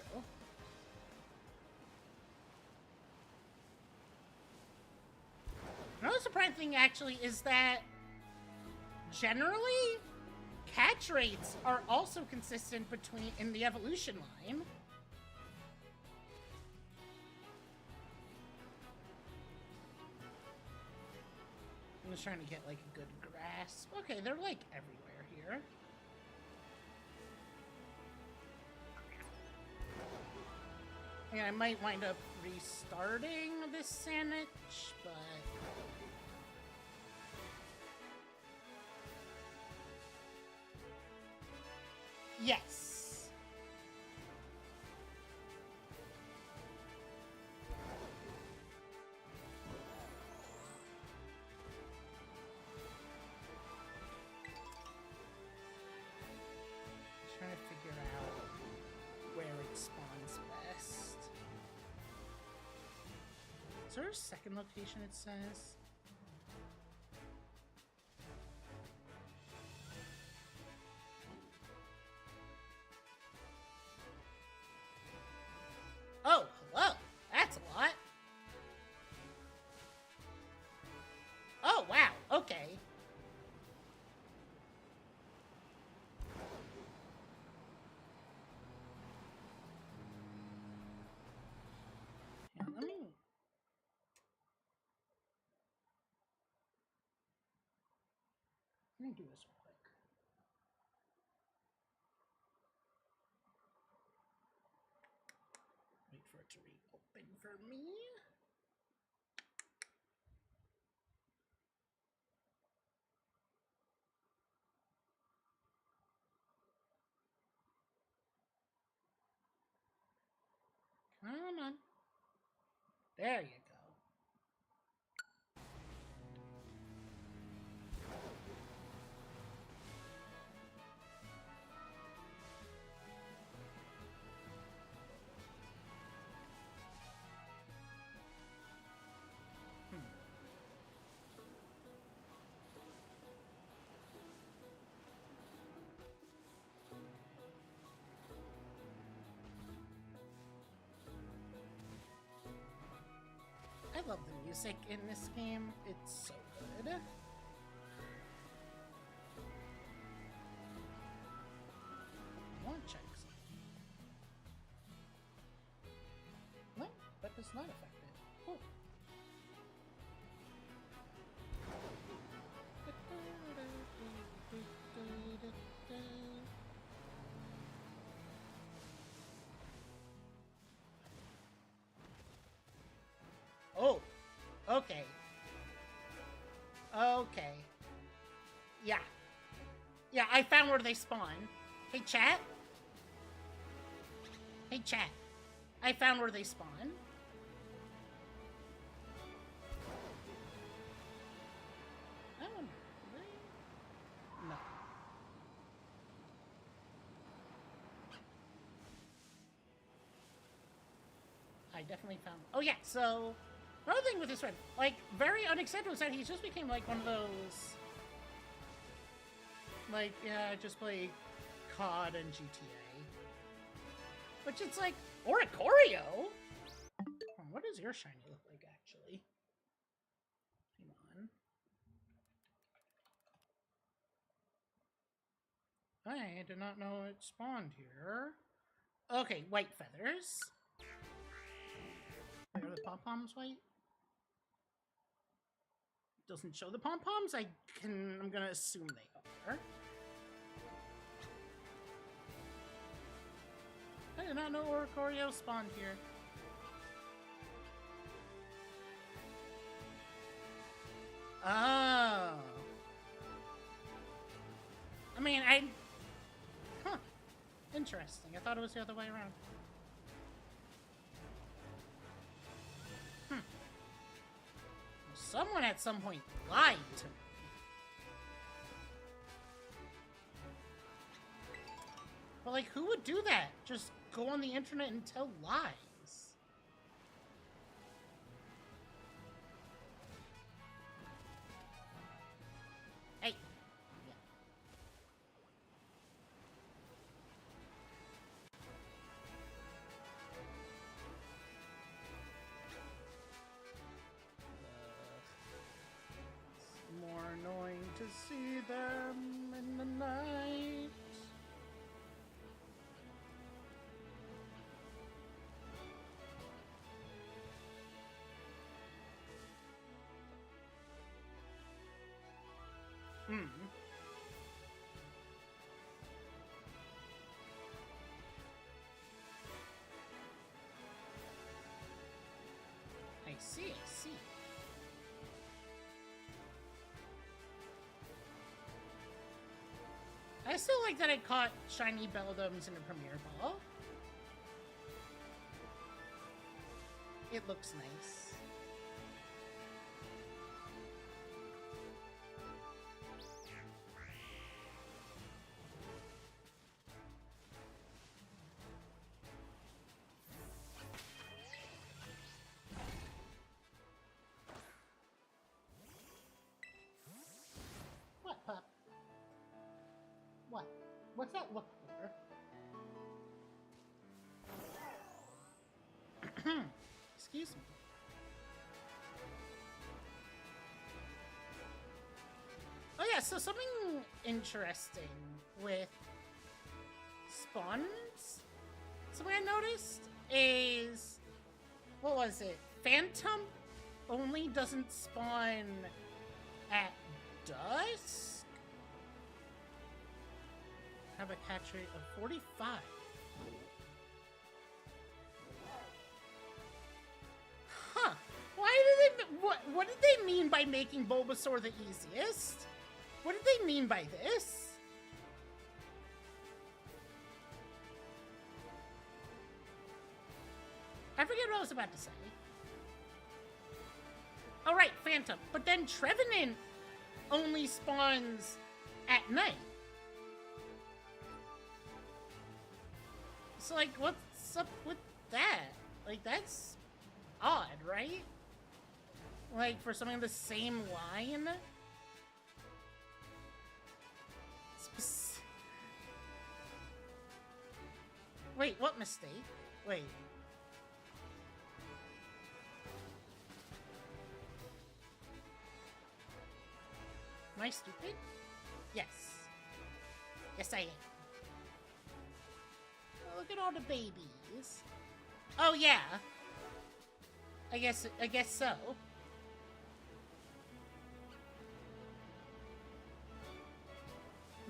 Another surprising thing, actually, is that generally, catch rates are also consistent in the evolution line. I'm just trying to get, like, a good grasp. Okay, they're, like, everywhere here. And I might wind up restarting this sandwich, but... Yes. Trying to figure out where it spawns best. Is there a second location it says? Oh, hello. That's a lot. Oh, wow. Okay. Yeah, let me do this real quick. Wait for it to reopen for me. Come on. There you go. love the music in this game. It's so good. One checks. No, that does not affect it. Cool. Oh, okay. Okay. Yeah. Yeah, I found where they spawn. Hey, chat? Hey, chat. I found where they spawn. Oh, really? No. I definitely found... Oh, yeah, so... Another thing with this one, like, very unacceptable is that he just became, like, one of those... Like, yeah, I just play COD and GTA. Which it's like, Oricorio? What does your shiny look like, actually? Hang on. I did not know it spawned here. Okay, white feathers. Are the pom-poms white? Doesn't show the pom-poms? I'm gonna assume they are. I did not know Oricorio spawned here. Oh. I mean, Huh. Interesting. I thought it was the other way around. Someone at some point lied to me. But, like, who would do that? Just go on the internet and tell lies. Hey. Yeah. It's more annoying to see them in the night. I see. I still like that I caught shiny Beldums in a Premier Ball. It looks nice. What, pup? What? What's that look for? Excuse me. Oh yeah, so something interesting with spawns, something I noticed is, what was it? Phantom only doesn't spawn at dusk? Have a catch rate of 45. Huh. Why did they... What did they mean by making Bulbasaur the easiest? What did they mean by this? I forget what I was about to say. Oh, right, Phantom. But then Trevenant only spawns at night. So, like, what's up with that? Like, that's odd, right? Like, for something the same line? Wait, what mistake? Wait. I stupid? Yes. Yes, I am. Oh, look at all the babies. Oh, yeah. I guess so.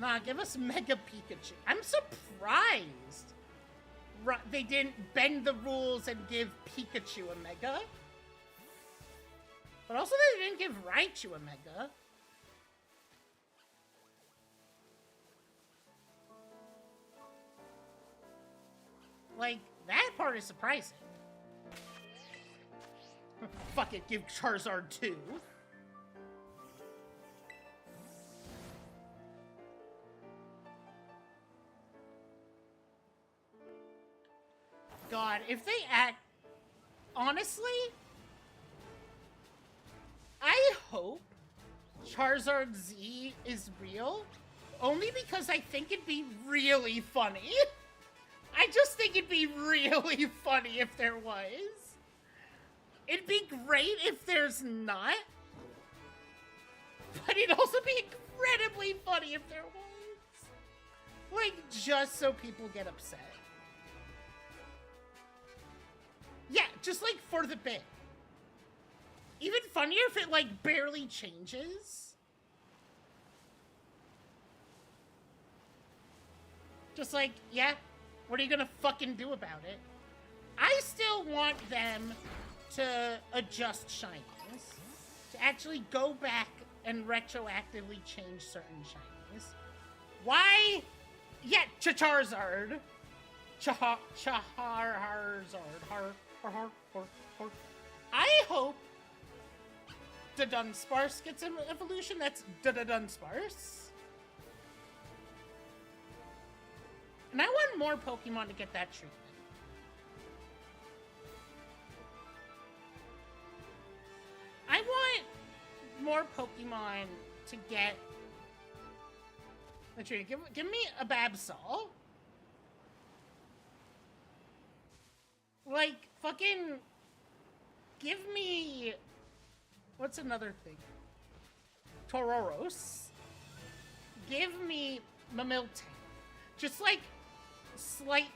Nah, give us Mega Pikachu. I'm surprised they didn't bend the rules and give Pikachu a Mega. But also they didn't give Raichu a Mega. Like, that part is surprising. Fuck it, give Charizard 2. God, if they act... Honestly, I hope Charizard Z is real, only because I think it'd be really funny. I just think it'd be really funny if there was. It'd be great if there's not. But it'd also be incredibly funny if there was. Like, just so people get upset. Yeah, just like for the bit. Even funnier if it like barely changes. Just like, yeah, what are you gonna fucking do about it? I still want them to adjust shinies. To actually go back and retroactively change certain shinies. Why? Yeah, Charizard. Charizard. I hope the Dunsparce gets an evolution that's Dunsparce. And I want more Pokemon to get that treatment. I want more Pokemon to get the treatment. Give me a Babsol. Like, fucking... Give me... What's another thing? Tauros. Give me Mamilton. Just, like,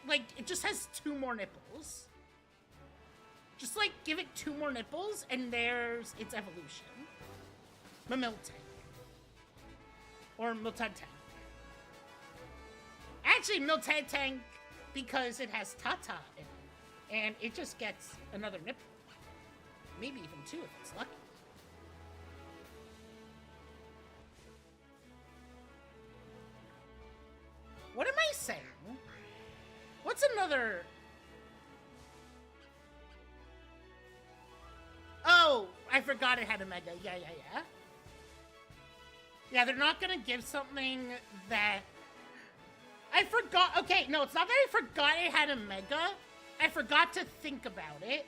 like, it just has 2 more nipples. Just, like, give it 2 more nipples, and there's its evolution. Mamilton. Or Miltank. Actually, Miltank, because it has Tata in it. And it just gets another nipple. Maybe even 2 if it's lucky. What am I saying? What's another... Oh, I forgot it had a Mega. Yeah. Yeah, they're not gonna give something that... I forgot... Okay, no, it's not that I forgot it had a Mega. I forgot to think about it.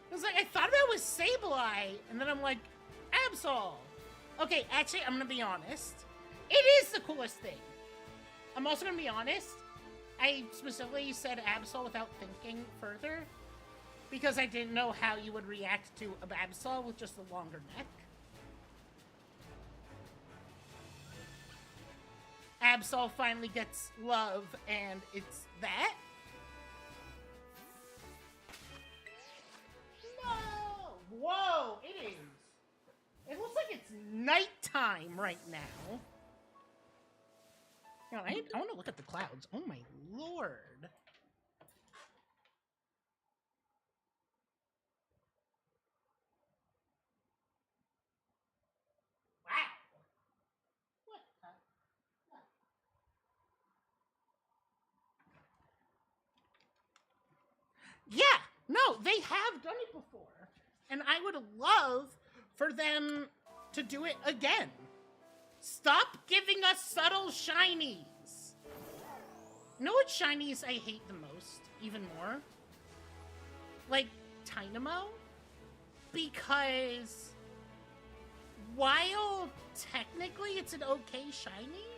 It was like, I thought that was Sableye, and then I'm like, Absol. Okay, actually, I'm gonna be honest. It is the coolest thing. I'm also gonna be honest. I specifically said Absol without thinking further, because I didn't know how you would react to a Absol with just a longer neck. Absol finally gets love, and it's that. No! Whoa, it is. It looks like it's nighttime right now. You know, I want to look at the clouds. Oh my lord. Yeah, no, they have done it before. And I would love for them to do it again. Stop giving us subtle shinies. You know what shinies I hate the most, even more? Like, Tynamo? Because while technically it's an okay shiny,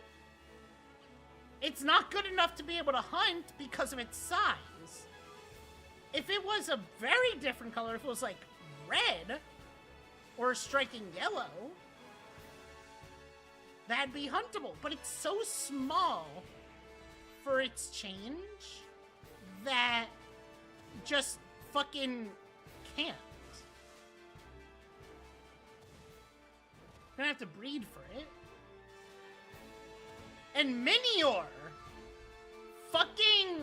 it's not good enough to be able to hunt because of its size. If it was a very different color, if it was like red, or striking yellow, that'd be huntable. But it's so small for its change that just fucking can't. Gonna have to breed for it. And Minior! Fucking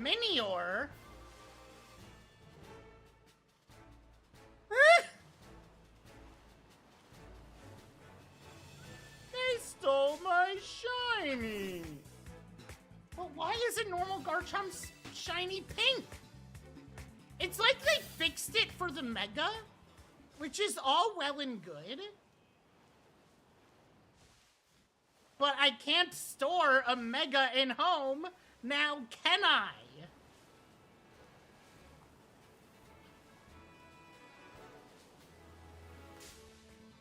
Minior! They stole my shiny! But why is a normal Garchomp's shiny pink? It's like they fixed it for the Mega, which is all well and good. But I can't store a Mega in home, now can I?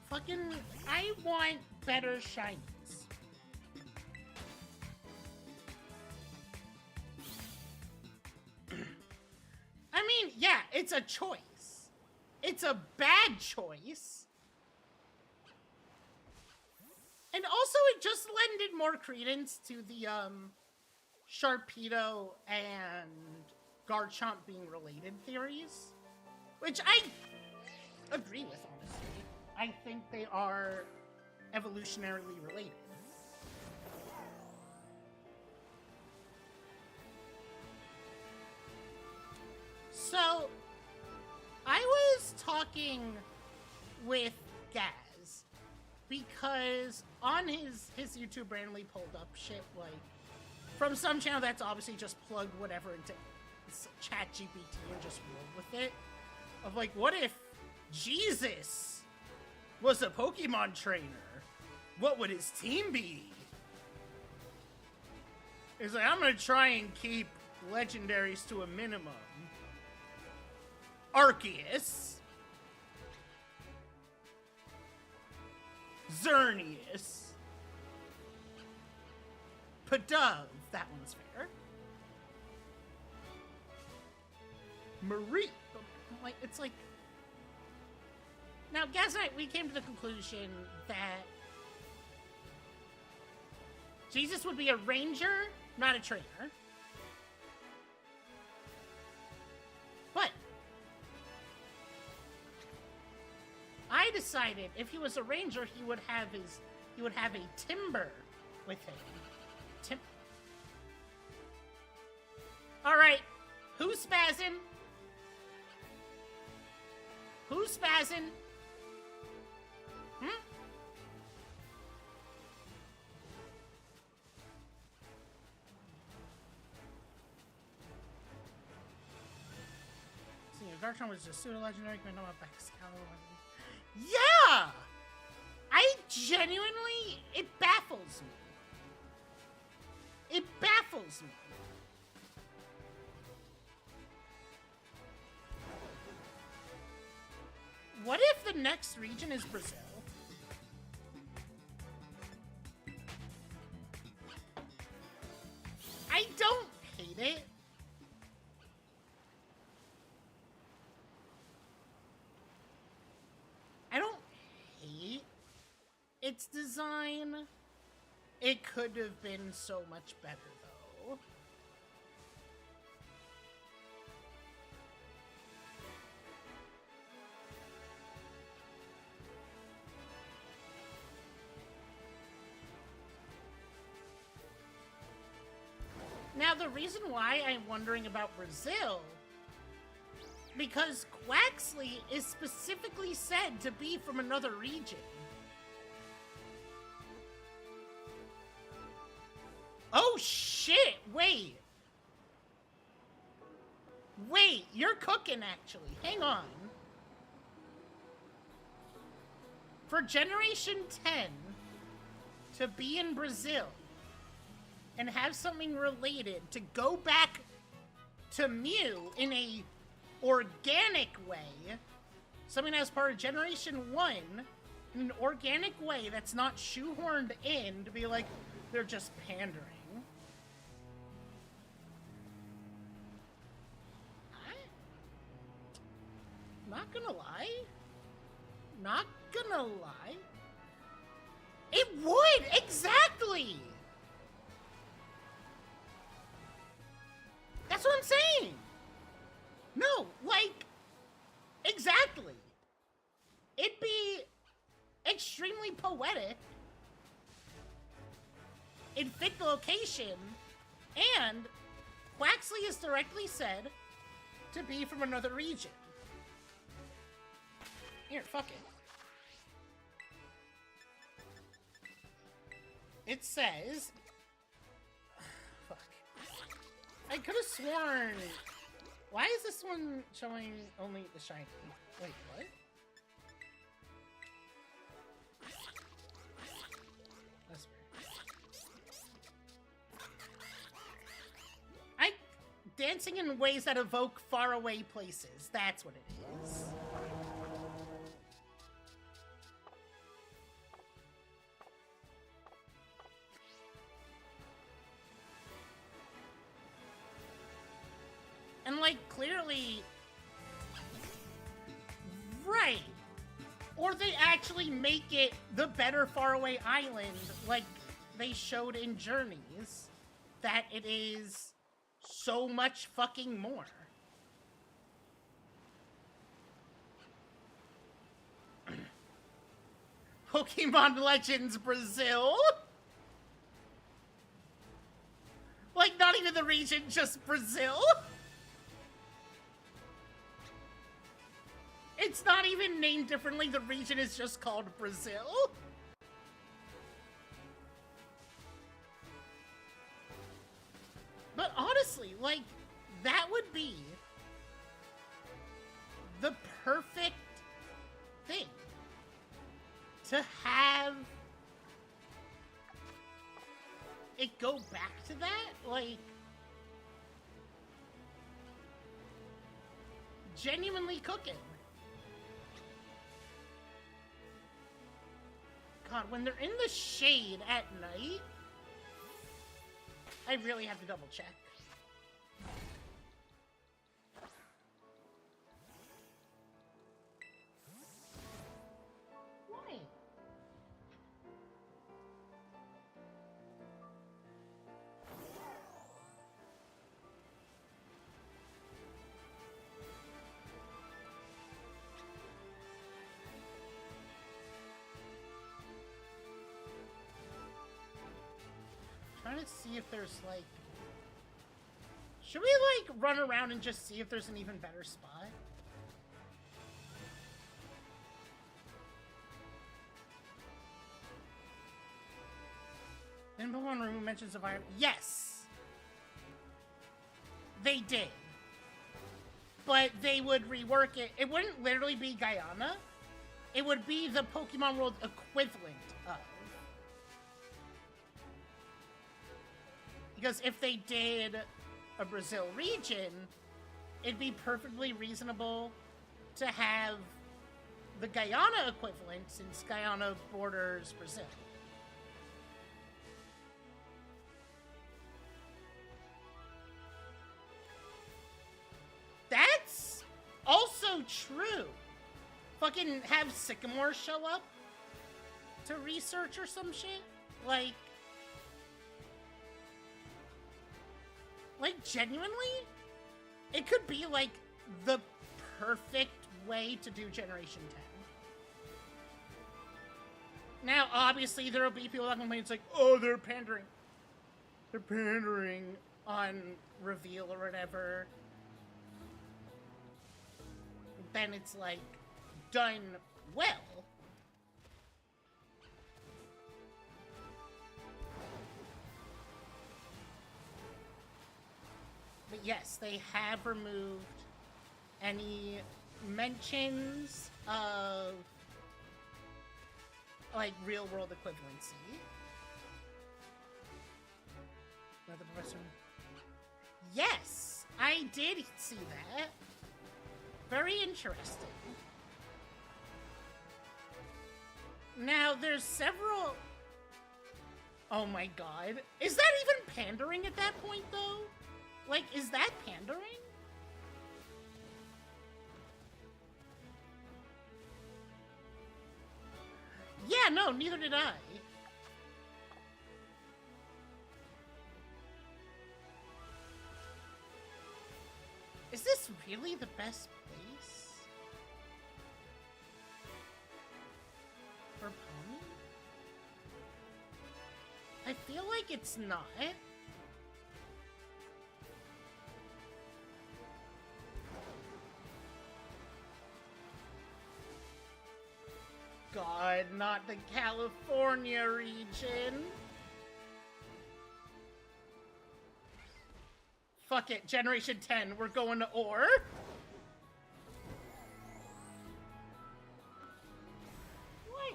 Fucking, I want better shinies. I mean, yeah, it's a choice. It's a bad choice. And also, it just lended more credence to the, Sharpedo and Garchomp being related theories. Which I agree with, honestly. I think they are evolutionarily related. So, I was talking with Gaz because on his YouTube randomly pulled up shit, like, from some channel that's obviously just plugged whatever into ChatGPT and just rolled with it. Of like, what if Jesus was a Pokemon trainer? What would his team be? It's like, I'm gonna try and keep legendaries to a minimum. Arceus. Xerneas. Pidove. That one's fair. Marie. Like, it's like... Now, Gaz and I, we came to the conclusion that Jesus would be a ranger, not a trainer. But I decided if he was a ranger, he would have a timber with him. All right, who's spazzing? Who's spazzing? See, Garchomp was just pseudo-legendary. Can I know about Baxcalo? Yeah! I genuinely... It baffles me. It baffles me. What if the next region is Brazil? I don't hate it. I don't hate its design. It could have been so much better, though. Now, the reason why I'm wondering about Brazil, because Quaxley is specifically said to be from another region. Oh, shit! Wait! Wait, you're cooking, actually. Hang on. For Generation 10 to be in Brazil and have something related to go back to Mew in a organic way, something that's part of Generation 1, in an organic way that's not shoehorned in to be like, they're just pandering. Not gonna lie, Not gonna lie. It would! Exactly! That's what I'm saying! No, like, exactly. It'd be extremely poetic. It'd fit the location, and Quaxley is directly said to be from another region. Here, fuck it. It says... Fuck. I could have sworn... Why is this one showing only the shiny? Wait, what? That's weird. Dancing in ways that evoke faraway places. That's what it is. And, like, clearly... Right. Or they actually make it the better faraway island, like they showed in Journeys, that it is so much fucking more. Pokemon Legends Brazil? Like, not even the region, just Brazil? It's not even named differently, the region is just called Brazil? But honestly, like, that would be the perfect thing. To have it go back to that, like, genuinely cooking. God, when they're in the shade at night, I really have to double check. Why? Trying to see if there's, like... Should we, like, run around and just see if there's an even better spot? Then Pokemon Remove mentions of Iron... Yes! They did. But they would rework it. It wouldn't literally be Guyana. It would be the Pokemon World equivalent of. Because if they did a Brazil region, it'd be perfectly reasonable to have the Guyana equivalent, since Guyana borders Brazil. That's also true. Fucking have Sycamore show up to research or some shit? Like, genuinely? It could be, like, the perfect way to do Generation 10. Now, obviously, there will be people that complain, it's like, oh, they're pandering. They're pandering on reveal or whatever. Then it's, like, done well. But yes, they have removed any mentions of, like, real-world equivalency. Another professor. Yes, I did see that. Very interesting. Now, there's several... Oh my god. Is that even pandering at that point, though? Like, is that pandering? Yeah, no, neither did I. Is this really the best place for Pony? I feel like it's not. God, not the California region. Fuck it, Generation 10, we're going to Ore. What?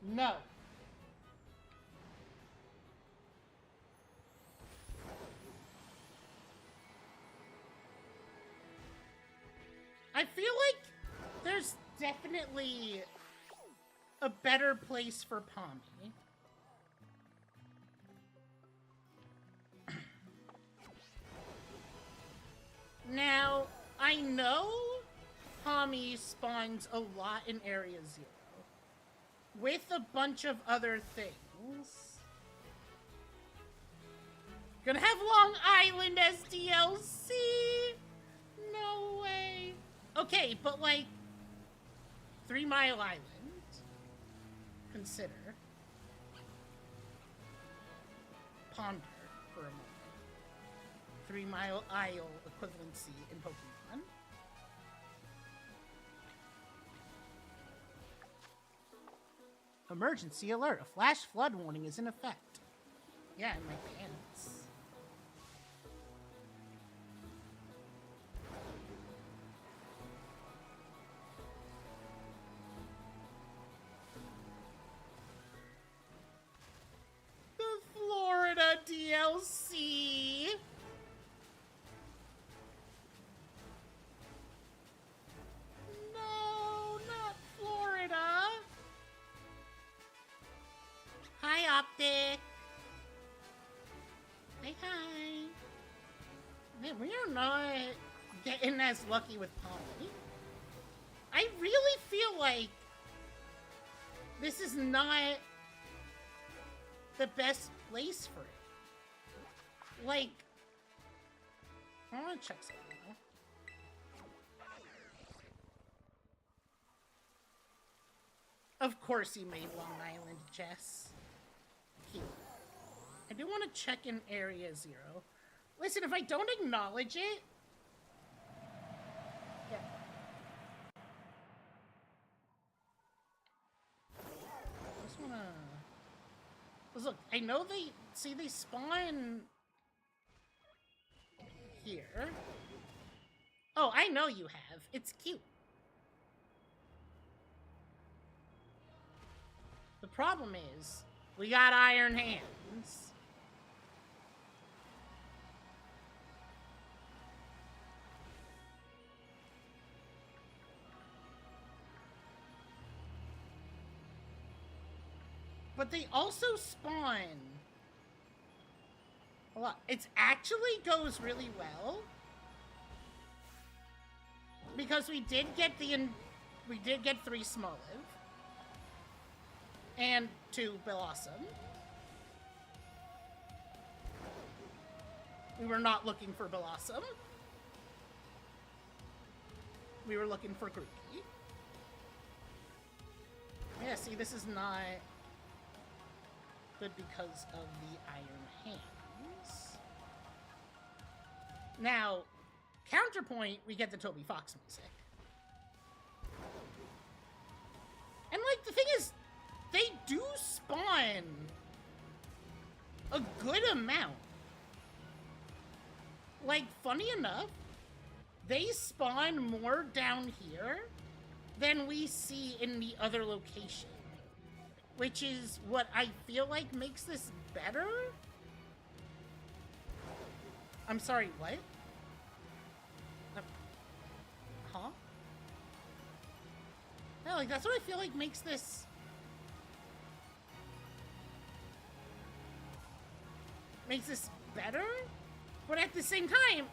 No. I feel like there's definitely a better place for Pommy. Now, I know Pommy spawns a lot in Area 0 with a bunch of other things. Gonna have Long Island as DLC? No way. Okay, but like 3 Mile Island. Consider. Ponder for a moment. 3 Mile Isle equivalency in Pokemon. Emergency alert. A flash flood warning is in effect. Yeah, in my pants. Florida DLC. No, not Florida. Hi, Optic. Hi, hi. Man, we are not getting as lucky with Polly. I really feel like this is not the best place for it. Like, I want to check something. Of course you made Long Island, Jess. Cute. I do want to check in Area 0. Listen, if I don't acknowledge it... Yeah. I just want to... Because look, I know they... See, they spawn... here. Oh, I know you have. It's cute. The problem is, we got iron hands. But they also spawn a lot. It actually goes really well. Because we did get 3 Smoliv. And 2 Blossom. We were not looking for Blossom. We were looking for Grookey. Yeah, see, this is not good because of the iron hands. Now, counterpoint, we get the Toby Fox music. And, like, the thing is, they do spawn a good amount. Like, funny enough, they spawn more down here than we see in the other location. Which is what I feel like makes this better? I'm sorry, what? Huh? No, like, that's what I feel like makes this... makes this better? But at the same time,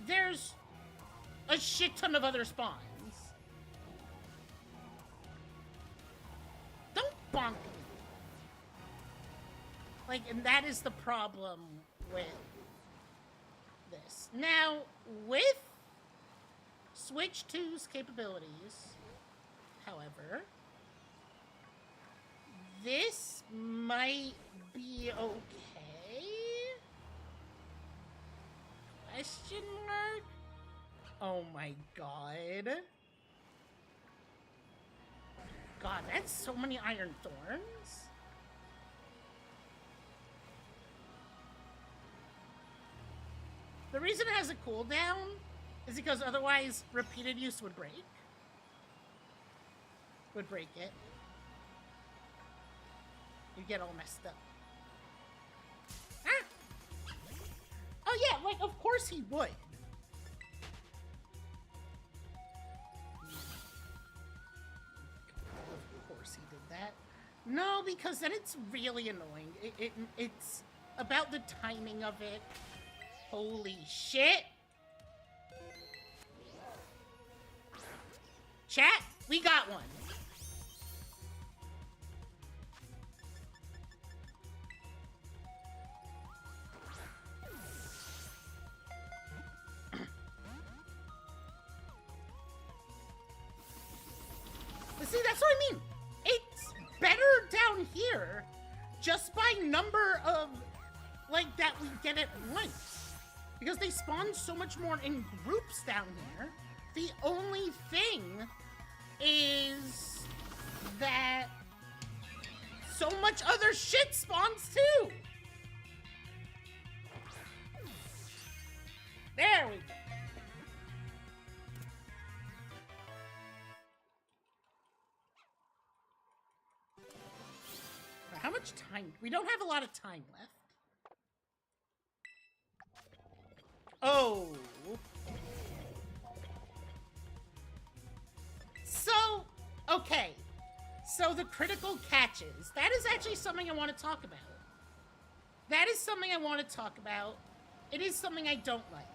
there's a shit ton of other spawns. Like, and that is the problem with this. Now, with Switch 2's capabilities, however, this might be okay? Question mark? Oh my god. God, that's so many Iron Thorns. The reason it has a cooldown is because otherwise repeated use would break. Would break it. You get all messed up. Ah! Oh yeah, like of course he would. Of course he did that. No, because then it's really annoying. It's about the timing of it. Holy shit! Chat, we got one. See, that's what I mean. It's better down here just by number of, like, that we get at once. Because they spawn so much more in groups down here. The only thing is that so much other shit spawns too. There we go. How much time? We don't have a lot of time left. Oh. So, okay. So the critical catches. That is actually something I want to talk about. That is something I want to talk about. It is something I don't like.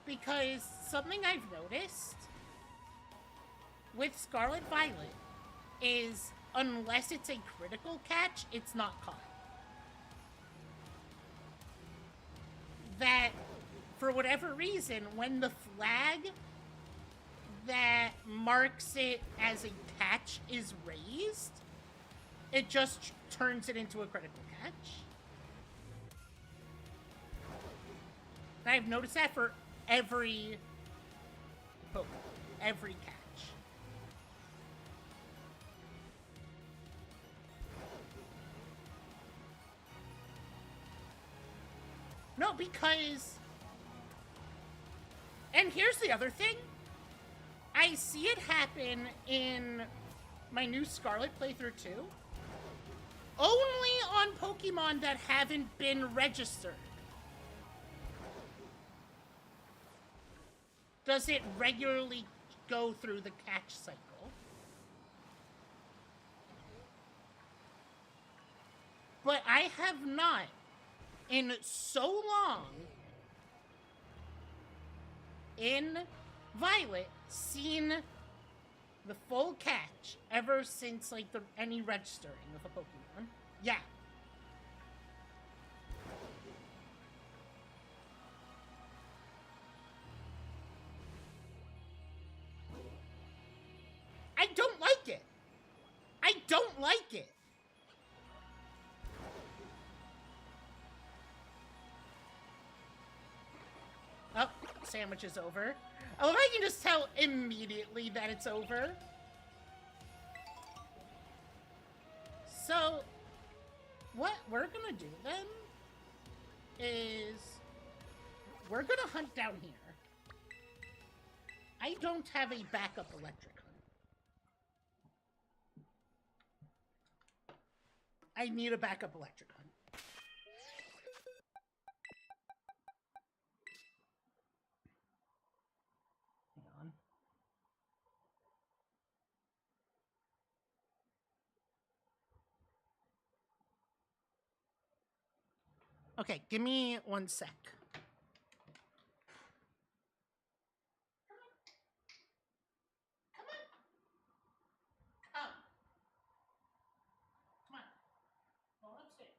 Because something I've noticed with Scarlet Violet is unless it's a critical catch, it's not caught. That, for whatever reason, when the flag that marks it as a catch is raised, it just turns it into a critical catch. And I've noticed that for every Pokemon, every catch. No, because... And here's the other thing. I see it happen in my new Scarlet playthrough too. Only on Pokemon that haven't been registered does it regularly go through the catch cycle. But I have not, in so long, in Violet, seen the full catch ever since, like, any registering of a Pokemon. Yeah. I don't like it. I don't like it. Oh, sandwich is over. Oh, if I can just tell immediately that it's over. So, what we're gonna do then is we're gonna hunt down here. I don't have a backup electric hunt. I need a backup electric hunt. Okay, give me 1 sec. Come on. Come on. Go upstairs.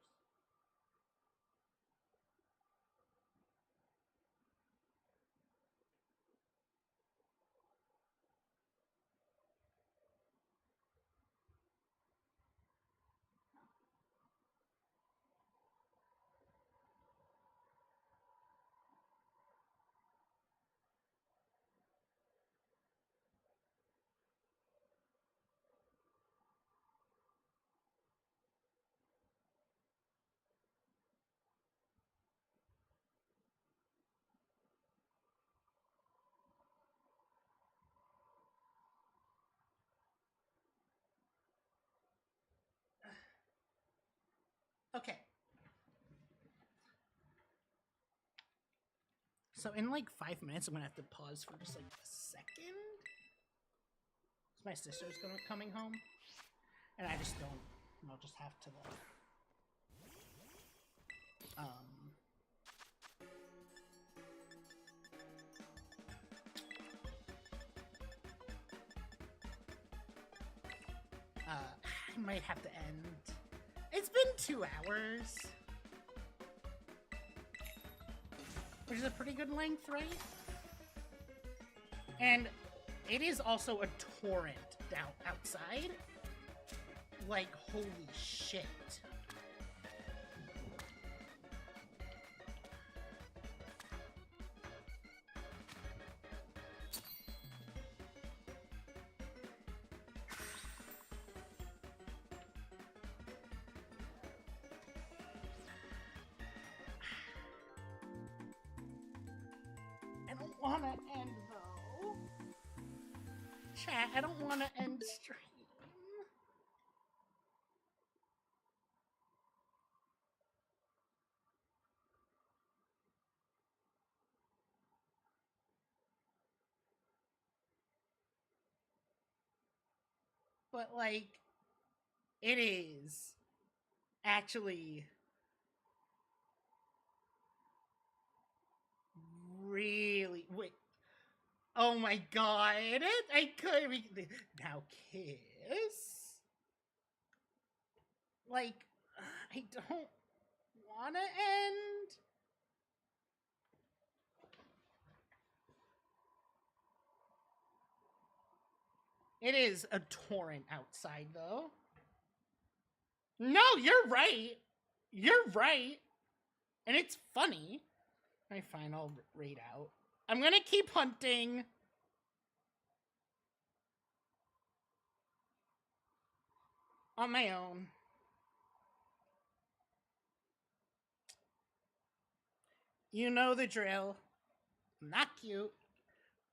Okay. So in like 5 minutes, I'm gonna have to pause for just like a second. My sister's coming home, and I just don't. I'll just have to like. I might have to end. It's been 2 hours. Which is a pretty good length, right? And it is also a torrent down outside. Like, holy shit. I don't want to end, though. Chat, I don't want to end stream. But, like, it is actually really... Wait. Oh my god. I could be... Now kiss? Like, I don't want to end. It is a torrent outside, though. No, you're right. You're right. And it's funny. My final raid out. I'm gonna keep hunting. On my own. You know the drill. I'm not cute.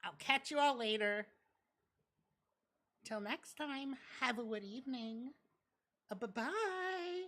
I'll catch you all later. Till next time, have a good evening. Bye-bye.